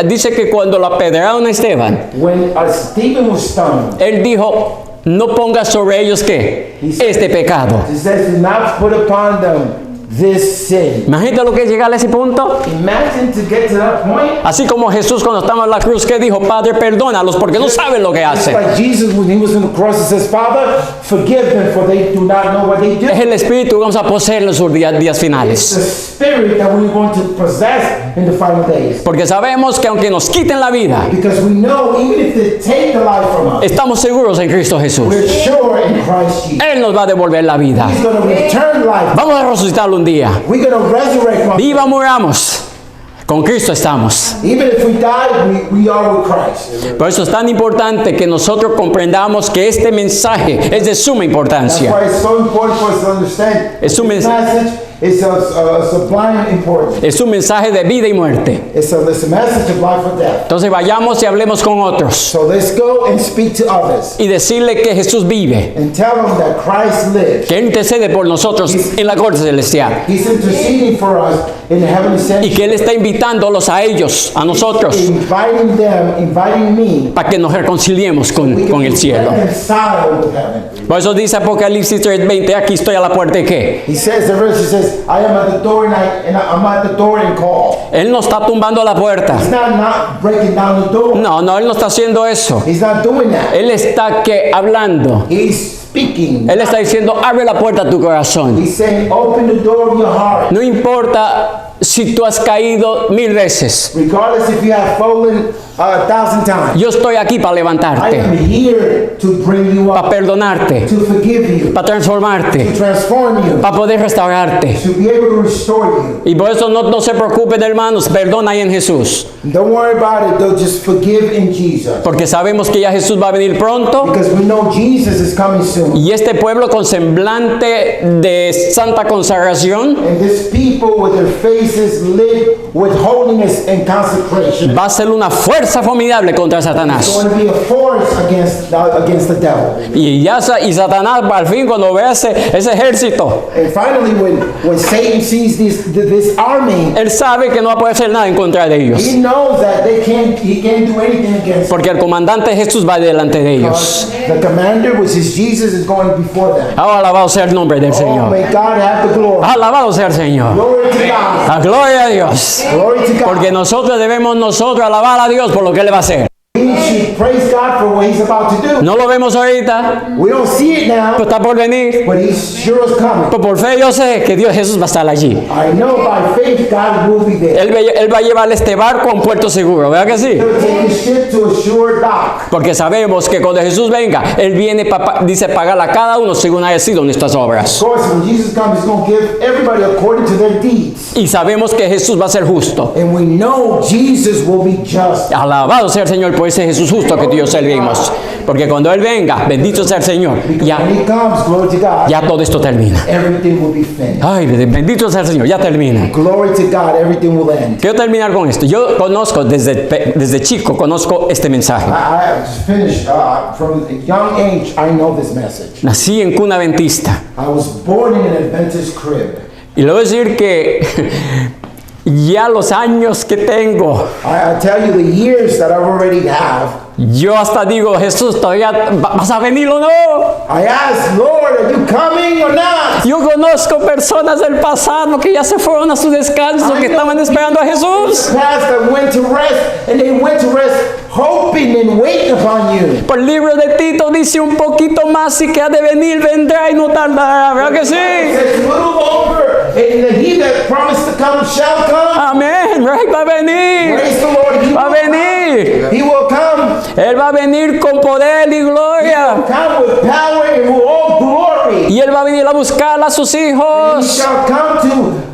[SPEAKER 1] dice que cuando lo apedrearon a Esteban,
[SPEAKER 2] When Stephen was stoned,
[SPEAKER 1] él dijo, no ponga sobre ellos ¿qué? Este pecado.
[SPEAKER 2] he says, do not put upon them this sin.
[SPEAKER 1] Imagínate lo que es llegar a ese punto.
[SPEAKER 2] Imagine to get to that point.
[SPEAKER 1] Así como Jesús cuando estaba en la cruz, que dijo, Padre, perdónalos porque no saben lo que
[SPEAKER 2] It's
[SPEAKER 1] hacen.
[SPEAKER 2] like Jesus when he was on the cross, he says, Father, forgive them for they do not know what they do.
[SPEAKER 1] Es el Espíritu que vamos a poseer en sus días
[SPEAKER 2] It's
[SPEAKER 1] finales.
[SPEAKER 2] the spirit that we're going to possess in the final days.
[SPEAKER 1] Porque sabemos que aunque nos quiten la vida,
[SPEAKER 2] Because we know even if they take the life from us,
[SPEAKER 1] estamos seguros en Cristo Jesús.
[SPEAKER 2] we're sure in Christ Jesus.
[SPEAKER 1] Él nos va a devolver la vida.
[SPEAKER 2] He's going to return life.
[SPEAKER 1] Vamos a resucitarlo un día.
[SPEAKER 2] We're going to resurrect one.
[SPEAKER 1] Viva, muramos. Con Cristo estamos.
[SPEAKER 2] Even if we die, we are with Christ.
[SPEAKER 1] Por eso es tan importante que nosotros comprendamos que este mensaje es de suma
[SPEAKER 2] That's
[SPEAKER 1] importancia.
[SPEAKER 2] why it's so important for us to understand
[SPEAKER 1] Es un
[SPEAKER 2] this message is of sublime importance.
[SPEAKER 1] Es un mensaje de vida y muerte.
[SPEAKER 2] It's a message of life or death.
[SPEAKER 1] Entonces vayamos y hablemos con otros
[SPEAKER 2] So let's go and speak to others
[SPEAKER 1] y decirle que Jesús vive,
[SPEAKER 2] and tell them that Christ lives.
[SPEAKER 1] que Él intercede por nosotros en la corte celestial
[SPEAKER 2] He's interceding for us in the heavenly
[SPEAKER 1] y
[SPEAKER 2] sanctuary.
[SPEAKER 1] que Él está invitándolos a ellos, a nosotros,
[SPEAKER 2] Inviting them, inviting me.
[SPEAKER 1] para que nos reconciliemos con el cielo.
[SPEAKER 2] Reconciled with heaven.
[SPEAKER 1] Por eso dice Apocalipsis 3:20, aquí estoy a la puerta y ¿qué?
[SPEAKER 2] He says, the verse says, I am at the door and I'm at the door and call.
[SPEAKER 1] Él no está tumbando la puerta.
[SPEAKER 2] He's not breaking down the door.
[SPEAKER 1] No, Él no está haciendo eso.
[SPEAKER 2] He's not doing that.
[SPEAKER 1] Él está hablando.
[SPEAKER 2] He's speaking.
[SPEAKER 1] Él está diciendo, abre la puerta a tu corazón.
[SPEAKER 2] He's saying, open the door of your heart.
[SPEAKER 1] No importa si tú has caído 1000 veces.
[SPEAKER 2] Regardless if you have fallen 1,000 times.
[SPEAKER 1] Yo estoy aquí para
[SPEAKER 2] I am
[SPEAKER 1] levantarte,
[SPEAKER 2] here to bring you
[SPEAKER 1] para
[SPEAKER 2] up,
[SPEAKER 1] perdonarte,
[SPEAKER 2] to forgive you,
[SPEAKER 1] para
[SPEAKER 2] to
[SPEAKER 1] transformarte,
[SPEAKER 2] transform you,
[SPEAKER 1] para poder restaurarte.
[SPEAKER 2] to be able to restore you.
[SPEAKER 1] Y por eso no se preocupen, hermanos, perdona ahí en Jesús.
[SPEAKER 2] Don't worry about it, though. Just forgive in Jesus.
[SPEAKER 1] Porque sabemos que ya Jesús va a venir pronto.
[SPEAKER 2] Because we know Jesus is coming soon.
[SPEAKER 1] Y este pueblo con semblante de santa consagración
[SPEAKER 2] And this people with their faces lit with holiness and consecration
[SPEAKER 1] va a ser una fuerza formidable contra
[SPEAKER 2] is
[SPEAKER 1] Satanás.
[SPEAKER 2] going to be a force against the devil.
[SPEAKER 1] Y Satanás al fin cuando ve ese ejército,
[SPEAKER 2] And finally, when Satan sees this army,
[SPEAKER 1] él sabe que no va a poder hacer nada en contra de ellos.
[SPEAKER 2] he knows that he can't do anything against them.
[SPEAKER 1] Porque el comandante Jesús va delante de ellos.
[SPEAKER 2] The commander, which is Jesus, is going before them.
[SPEAKER 1] Alabado sea el nombre del
[SPEAKER 2] Oh,
[SPEAKER 1] Señor.
[SPEAKER 2] may God have the glory.
[SPEAKER 1] Alabado sea el Señor.
[SPEAKER 2] Glory to God.
[SPEAKER 1] La gloria a Dios.
[SPEAKER 2] Glory to God.
[SPEAKER 1] Porque nosotros debemos alabar a Dios por lo que Él va a hacer.
[SPEAKER 2] We should praise God for what he's about to do.
[SPEAKER 1] No lo vemos ahorita,
[SPEAKER 2] We don't see it now,
[SPEAKER 1] pero está por venir.
[SPEAKER 2] but he sure is coming.
[SPEAKER 1] Pero por fe yo sé que Jesús va a estar allí.
[SPEAKER 2] I know by faith God will be there.
[SPEAKER 1] Él va a llevar este barco a un puerto seguro, ¿verdad que sí?
[SPEAKER 2] He'll take his ship to a sure dock.
[SPEAKER 1] Porque sabemos que cuando Jesús venga, Él viene, dice, pagar a cada uno según haya sido nuestras obras.
[SPEAKER 2] Of course, when Jesus comes, he's going to give everybody according to their deeds.
[SPEAKER 1] Y sabemos que Jesús va a ser justo.
[SPEAKER 2] And we know Jesus will be just.
[SPEAKER 1] Alabado sea el Señor por ese Jesús justo que tú y yo servimos. Porque cuando Él venga, bendito sea el Señor,
[SPEAKER 2] When he comes, glory to God,
[SPEAKER 1] ya todo esto termina.
[SPEAKER 2] everything will be finished.
[SPEAKER 1] Ay, bendito sea el Señor, ya termina.
[SPEAKER 2] Glory to God, everything will end.
[SPEAKER 1] Quiero terminar con esto. Yo conozco, desde chico, conozco este mensaje.
[SPEAKER 2] I just finished. From a young age, I know this message.
[SPEAKER 1] Nací en cuna adventista.
[SPEAKER 2] I was born in an Adventist crib.
[SPEAKER 1] Y le voy a decir que ya los años que tengo,
[SPEAKER 2] I tell you the years that I already have.
[SPEAKER 1] yo hasta digo, Jesús, ¿todavía vas a venir o no?
[SPEAKER 2] I ask, Lord, are you coming or not?
[SPEAKER 1] Yo conozco personas del pasado que ya se fueron a su descanso, que estaban esperando a Jesús.
[SPEAKER 2] The past that went to rest, and they went to rest hoping and waiting upon you.
[SPEAKER 1] Por el libro de Tito dice un poquito más y que ha de venir, vendrá y no tardará, ¿verdad que
[SPEAKER 2] It
[SPEAKER 1] sí?
[SPEAKER 2] says, a little longer, and he that promised to come shall come.
[SPEAKER 1] Amén, right, va a venir,
[SPEAKER 2] Praise the Lord. He
[SPEAKER 1] va a
[SPEAKER 2] will
[SPEAKER 1] venir.
[SPEAKER 2] come. He will come.
[SPEAKER 1] Él va a venir con poder y gloria.
[SPEAKER 2] Come with power and with all glory.
[SPEAKER 1] Y Él va a venir a buscar a sus
[SPEAKER 2] He
[SPEAKER 1] hijos.
[SPEAKER 2] shall come to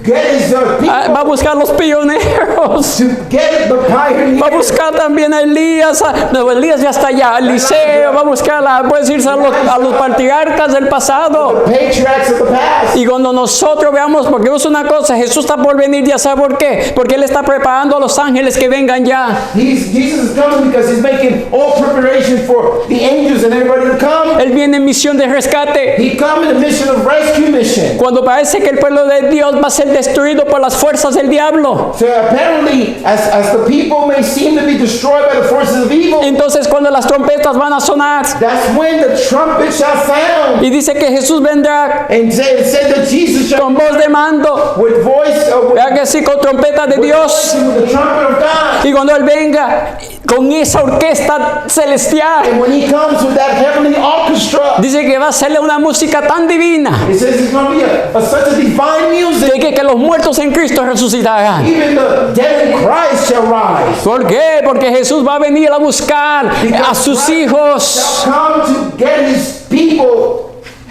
[SPEAKER 2] get his people,
[SPEAKER 1] Va a buscar a los pioneros.
[SPEAKER 2] to get the pioneers.
[SPEAKER 1] Va a buscar también a Elías. No, Elías ya está allá. Eliseo va a buscar, puedes irse a los patriarcas del pasado.
[SPEAKER 2] Patriarchs of the past.
[SPEAKER 1] Y cuando nosotros veamos, porque es una cosa, Jesús está por venir, ya sabe por qué. Porque Él está preparando a los ángeles que vengan ya.
[SPEAKER 2] Jesus is coming because he's making all preparation for the angels and everybody to come.
[SPEAKER 1] Él viene en misión de rescate.
[SPEAKER 2] He come in a mission of rescue mission.
[SPEAKER 1] Cuando parece que el pueblo de Dios va a ser destruido por las fuerzas del diablo.
[SPEAKER 2] So apparently, as the people may seem to be destroyed by the forces of evil,
[SPEAKER 1] Entonces cuando las trompetas van a sonar
[SPEAKER 2] that's when the trumpet shall sound.
[SPEAKER 1] y dice que Jesús vendrá
[SPEAKER 2] And said that Jesus shall
[SPEAKER 1] con voz de mando,
[SPEAKER 2] with voice of
[SPEAKER 1] vea que sí, con trompeta de Dios.
[SPEAKER 2] with the trumpet of God.
[SPEAKER 1] Y cuando Él venga con esa orquesta celestial,
[SPEAKER 2] And when he comes with that heavenly orchestra,
[SPEAKER 1] dice que va a ser una música tan divina
[SPEAKER 2] it says it's going to be such a divine music.
[SPEAKER 1] que los muertos en Cristo resucitarán.
[SPEAKER 2] Even the dead in Christ shall rise.
[SPEAKER 1] ¿Por qué? Porque Jesús va a venir a buscar a sus hijos.
[SPEAKER 2] Come to get his people.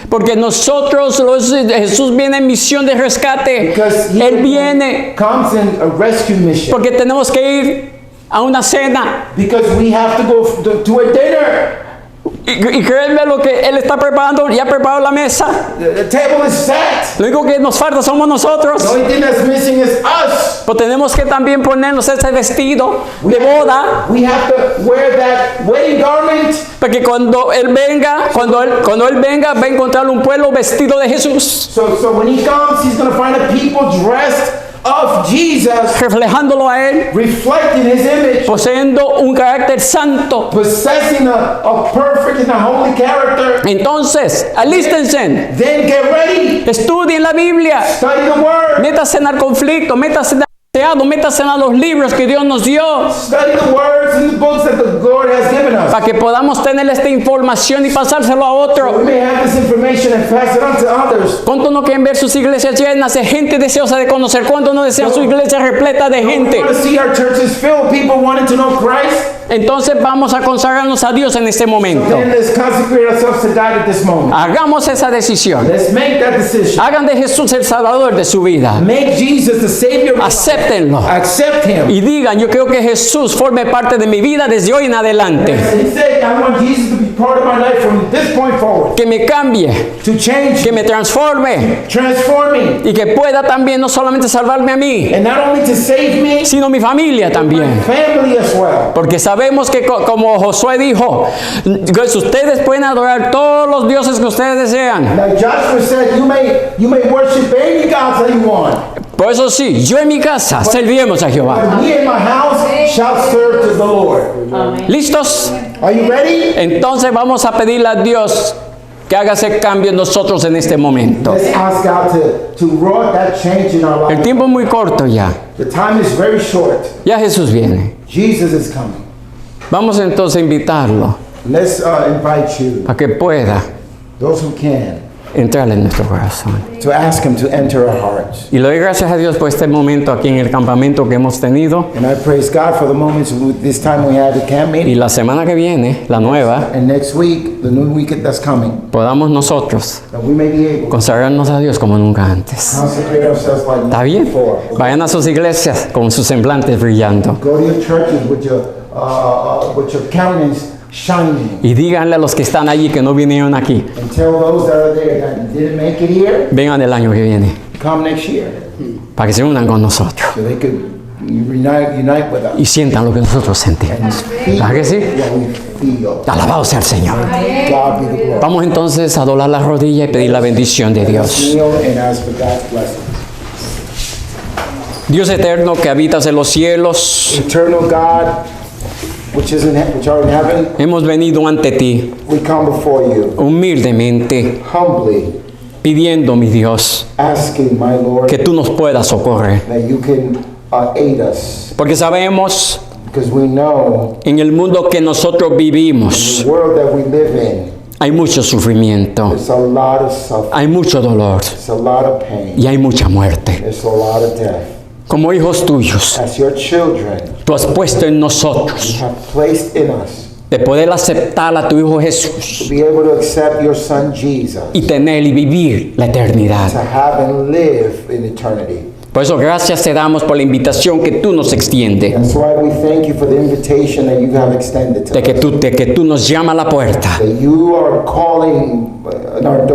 [SPEAKER 1] Porque Jesús viene en misión de rescate.
[SPEAKER 2] Because he
[SPEAKER 1] Él viene
[SPEAKER 2] comes in a rescue mission.
[SPEAKER 1] porque tenemos que ir a una cena.
[SPEAKER 2] Because we have to go to a dinner.
[SPEAKER 1] Y créanme lo que Él está preparando, ya preparó la mesa.
[SPEAKER 2] The table is set.
[SPEAKER 1] Lo único que nos falta somos
[SPEAKER 2] The
[SPEAKER 1] nosotros.
[SPEAKER 2] only thing that's missing is us.
[SPEAKER 1] Pero tenemos que también ponernos ese vestido de boda.
[SPEAKER 2] We have to wear that wedding garment.
[SPEAKER 1] Porque cuando Él venga, cuando él venga, va a encontrar un pueblo vestido de Jesús.
[SPEAKER 2] So when he comes, he's going to find a people dressed of Jesus,
[SPEAKER 1] Reflejándolo a Él,
[SPEAKER 2] reflecting his image,
[SPEAKER 1] poseyendo un carácter santo.
[SPEAKER 2] possessing a perfect and a holy character.
[SPEAKER 1] Entonces, alístense,
[SPEAKER 2] Then get ready.
[SPEAKER 1] estudien la Biblia,
[SPEAKER 2] Study the word.
[SPEAKER 1] métanse en el conflicto, métanse en Métase a los libros que Dios nos dio
[SPEAKER 2] Study the words and the books that the Lord has given us.
[SPEAKER 1] para que podamos tener esta información y pasárselo a
[SPEAKER 2] We
[SPEAKER 1] otro.
[SPEAKER 2] may have this information and pass it on to others.
[SPEAKER 1] ¿Cuántos no quieren ver sus iglesias llenas de gente deseosa de conocer? ¿Cuántos no desean su iglesia repleta de
[SPEAKER 2] We
[SPEAKER 1] gente?
[SPEAKER 2] want to see our churches filled, people wanting to know Christ.
[SPEAKER 1] Entonces vamos a consagrarnos a Dios en este momento.
[SPEAKER 2] Then let's consecrate ourselves to God at this moment.
[SPEAKER 1] Hagamos esa decisión.
[SPEAKER 2] Let's make that decision.
[SPEAKER 1] Hagan de Jesús el Salvador de su vida.
[SPEAKER 2] Make Jesus the Savior of our life.
[SPEAKER 1] Acéptenlo.
[SPEAKER 2] Accept Him.
[SPEAKER 1] Y digan, yo creo que Jesús forme parte de mi vida desde hoy en adelante.
[SPEAKER 2] And say, I want Jesus to be part of my life from this point forward.
[SPEAKER 1] Que me cambie,
[SPEAKER 2] To change,
[SPEAKER 1] que me transforme
[SPEAKER 2] transform me.
[SPEAKER 1] y que pueda también no solamente salvarme a mí,
[SPEAKER 2] And not only to save me,
[SPEAKER 1] sino mi familia
[SPEAKER 2] my
[SPEAKER 1] también.
[SPEAKER 2] family as well.
[SPEAKER 1] Porque sabemos que como Josué dijo, pues ustedes pueden adorar todos los dioses que ustedes desean.
[SPEAKER 2] Like Joshua said, you may worship any gods that you want.
[SPEAKER 1] Por eso sí, yo en mi casa serviremos a Jehová.
[SPEAKER 2] But me and my house shall serve to the Lord.
[SPEAKER 1] ¿Listos?
[SPEAKER 2] Are you ready?
[SPEAKER 1] Entonces vamos a pedirle a Dios que haga ese cambio en nosotros en este momento.
[SPEAKER 2] Let's ask God to wrought that change in our
[SPEAKER 1] El
[SPEAKER 2] life.
[SPEAKER 1] tiempo es muy corto ya.
[SPEAKER 2] The time is very short.
[SPEAKER 1] Ya Jesús viene.
[SPEAKER 2] Jesus is coming.
[SPEAKER 1] Vamos entonces a invitarlo
[SPEAKER 2] Let's invite you,
[SPEAKER 1] a que pueda
[SPEAKER 2] those who can,
[SPEAKER 1] entrar en nuestro corazón.
[SPEAKER 2] to ask Him to enter our hearts.
[SPEAKER 1] Y le doy gracias a Dios por este momento aquí en el campamento que hemos tenido.
[SPEAKER 2] And I praise God for the moments, this time we had at camp
[SPEAKER 1] Y
[SPEAKER 2] meeting.
[SPEAKER 1] la semana que viene, la nueva,
[SPEAKER 2] And next week, the new week that's coming,
[SPEAKER 1] podamos nosotros
[SPEAKER 2] that we may be able
[SPEAKER 1] consagrarnos a Dios como nunca
[SPEAKER 2] to
[SPEAKER 1] antes.
[SPEAKER 2] consecrate ourselves like
[SPEAKER 1] ¿Está
[SPEAKER 2] never
[SPEAKER 1] bien?
[SPEAKER 2] before.
[SPEAKER 1] Vayan a sus iglesias con sus semblantes brillando.
[SPEAKER 2] Go to your churches with your countenance shining.
[SPEAKER 1] Y díganle a los que están allí que no vinieron aquí,
[SPEAKER 2] And tell those that are there that didn't make it here,
[SPEAKER 1] vengan el año que viene,
[SPEAKER 2] come next year.
[SPEAKER 1] para que se unan con nosotros
[SPEAKER 2] So they could unite with us.
[SPEAKER 1] y sientan lo que nosotros sentimos. ¿Verdad que sí?
[SPEAKER 2] What we feel.
[SPEAKER 1] Alabado sea el Señor.
[SPEAKER 2] God be the glory.
[SPEAKER 1] Vamos entonces a doblar las rodillas y pedir la bendición de Dios.
[SPEAKER 2] Kneel and ask for God's blessing.
[SPEAKER 1] Dios eterno que habitas en los cielos,
[SPEAKER 2] Eternal God, which art in heaven,
[SPEAKER 1] hemos venido ante ti
[SPEAKER 2] we come before you
[SPEAKER 1] humildemente,
[SPEAKER 2] humbly,
[SPEAKER 1] pidiendo, mi Dios,
[SPEAKER 2] asking, my Lord,
[SPEAKER 1] que tú nos puedas socorrer.
[SPEAKER 2] that you can aid us,
[SPEAKER 1] Porque sabemos
[SPEAKER 2] because we know
[SPEAKER 1] en el mundo que nosotros vivimos
[SPEAKER 2] the world that we live in,
[SPEAKER 1] hay mucho sufrimiento,
[SPEAKER 2] there's a lot of suffering,
[SPEAKER 1] hay mucho dolor
[SPEAKER 2] there's a lot of pain,
[SPEAKER 1] y hay mucha muerte.
[SPEAKER 2] there's a lot of death.
[SPEAKER 1] Como hijos tuyos,
[SPEAKER 2] As your children,
[SPEAKER 1] tú has puesto en nosotros
[SPEAKER 2] you have placed in us
[SPEAKER 1] de poder aceptar a tu Hijo Jesús
[SPEAKER 2] to be able to accept your Son Jesus,
[SPEAKER 1] y tener y vivir la eternidad.
[SPEAKER 2] to have and live in eternity.
[SPEAKER 1] Por eso gracias te damos por la invitación que tú nos extiendes,
[SPEAKER 2] That's why we thank you for the invitation that you have extended to
[SPEAKER 1] de que
[SPEAKER 2] us.
[SPEAKER 1] de que tú nos llamas a la puerta,
[SPEAKER 2] That you are calling at our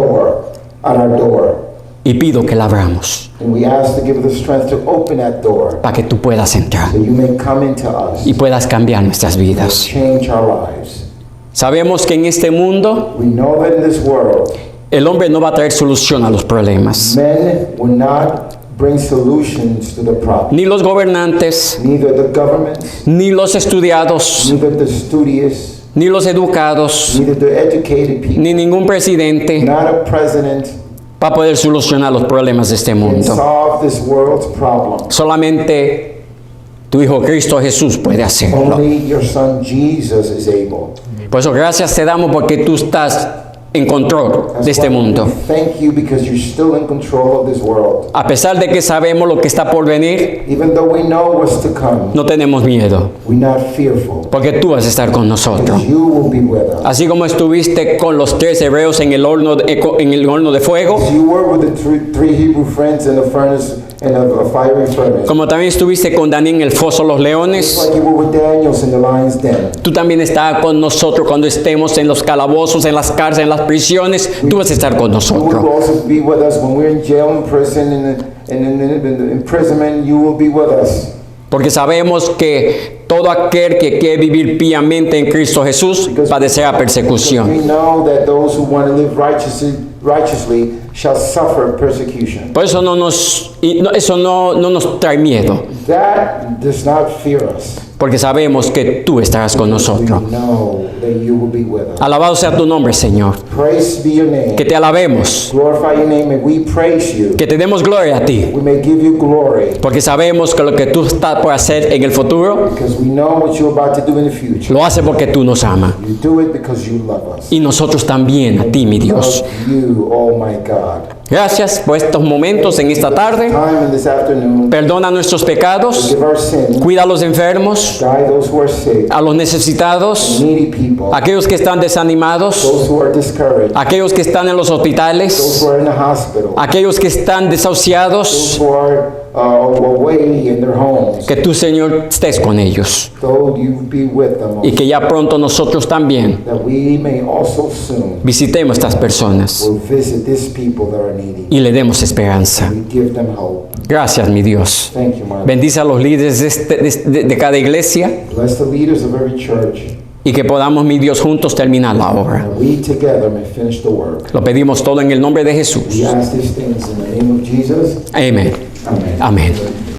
[SPEAKER 2] door,
[SPEAKER 1] y pido que la abramos
[SPEAKER 2] and we ask to give us the strength to open that door,
[SPEAKER 1] para que tú puedas entrar
[SPEAKER 2] so you may come into us
[SPEAKER 1] y puedas cambiar nuestras
[SPEAKER 2] and
[SPEAKER 1] vidas.
[SPEAKER 2] change our lives.
[SPEAKER 1] Sabemos que en este mundo
[SPEAKER 2] We know that in this world,
[SPEAKER 1] el hombre no va a traer solución a los problemas,
[SPEAKER 2] men will not bring solutions to the problem.
[SPEAKER 1] ni los gobernantes,
[SPEAKER 2] Neither the governments,
[SPEAKER 1] ni los estudiados,
[SPEAKER 2] neither the studious,
[SPEAKER 1] ni los educados,
[SPEAKER 2] neither the educated people,
[SPEAKER 1] ni ningún presidente
[SPEAKER 2] not a president
[SPEAKER 1] va a poder solucionar los problemas de este
[SPEAKER 2] can
[SPEAKER 1] mundo.
[SPEAKER 2] solve this world's problem.
[SPEAKER 1] Solamente tu Hijo Cristo Jesús puede hacerlo.
[SPEAKER 2] Only your Son Jesus is able.
[SPEAKER 1] Por eso gracias te damos porque tú estás en control
[SPEAKER 2] That's
[SPEAKER 1] de este
[SPEAKER 2] why
[SPEAKER 1] mundo.
[SPEAKER 2] we thank you because you're still in control of this world.
[SPEAKER 1] A pesar de que sabemos lo que está por venir,
[SPEAKER 2] Even though we know what's to come,
[SPEAKER 1] no tenemos miedo,
[SPEAKER 2] we're not fearful
[SPEAKER 1] porque tú vas a estar con nosotros.
[SPEAKER 2] because you will be with us.
[SPEAKER 1] Así como estuviste con los 3 hebreos en el horno de fuego,
[SPEAKER 2] As you were with the three Hebrew friends in the furnace, in a fiery furnace.
[SPEAKER 1] como también estuviste con Daniel en el foso de los
[SPEAKER 2] Just
[SPEAKER 1] leones,
[SPEAKER 2] like you were with Daniels in the lion's den.
[SPEAKER 1] tú también estás con nosotros cuando estemos en los calabozos, en las cárceles, en las prisiones, tú vas a estar con
[SPEAKER 2] You will
[SPEAKER 1] nosotros.
[SPEAKER 2] also be with us when we're in jail, in prison, in imprisonment. You will be with us.
[SPEAKER 1] Porque sabemos que todo aquel que quiere vivir piamente en Cristo Jesús padecerá persecución.
[SPEAKER 2] We know that those who want to live righteously shall suffer persecution.
[SPEAKER 1] Por eso eso no nos trae miedo,
[SPEAKER 2] That does not fear us.
[SPEAKER 1] porque sabemos que tú estarás con
[SPEAKER 2] We
[SPEAKER 1] nosotros.
[SPEAKER 2] know that you will be with us.
[SPEAKER 1] Alabado sea tu nombre, Señor.
[SPEAKER 2] Praise be your name.
[SPEAKER 1] Que te alabemos,
[SPEAKER 2] Glorify your name and we praise you.
[SPEAKER 1] que te demos gloria a ti,
[SPEAKER 2] We may give you glory
[SPEAKER 1] porque sabemos que lo que tú estás por hacer en el futuro,
[SPEAKER 2] because we know what you're about to do in the future.
[SPEAKER 1] lo hace porque tú nos amas.
[SPEAKER 2] You do it because you love us.
[SPEAKER 1] Y nosotros también a ti, mi Dios.
[SPEAKER 2] Love you, oh my God.
[SPEAKER 1] Gracias por estos momentos en esta tarde.
[SPEAKER 2] Time in this afternoon,
[SPEAKER 1] Perdona nuestros pecados,
[SPEAKER 2] forgive our sins,
[SPEAKER 1] cuida a los enfermos,
[SPEAKER 2] guide those who are sick,
[SPEAKER 1] a los necesitados,
[SPEAKER 2] needy people,
[SPEAKER 1] aquellos que están desanimados,
[SPEAKER 2] those who are discouraged,
[SPEAKER 1] aquellos que están en los
[SPEAKER 2] those
[SPEAKER 1] hospitales,
[SPEAKER 2] who are in the hospital,
[SPEAKER 1] aquellos que están
[SPEAKER 2] those
[SPEAKER 1] desahuciados.
[SPEAKER 2] who are away in their homes.
[SPEAKER 1] Que tú, Señor, estés con ellos
[SPEAKER 2] Though you be with them,
[SPEAKER 1] y que ya pronto nosotros también
[SPEAKER 2] that we may also soon
[SPEAKER 1] visitemos estas personas
[SPEAKER 2] will visit these people that are needy.
[SPEAKER 1] y le demos esperanza.
[SPEAKER 2] We give them hope.
[SPEAKER 1] Gracias, mi Dios.
[SPEAKER 2] Thank you, my
[SPEAKER 1] Bendice a los líderes de cada iglesia
[SPEAKER 2] Bless the leaders of every church,
[SPEAKER 1] y que podamos, mi Dios, juntos terminar la obra.
[SPEAKER 2] and we together may finish the work.
[SPEAKER 1] Lo pedimos todo en el nombre de Jesús.
[SPEAKER 2] We ask these things in the name of Jesus.
[SPEAKER 1] Amén.
[SPEAKER 2] Amen.
[SPEAKER 1] Amén.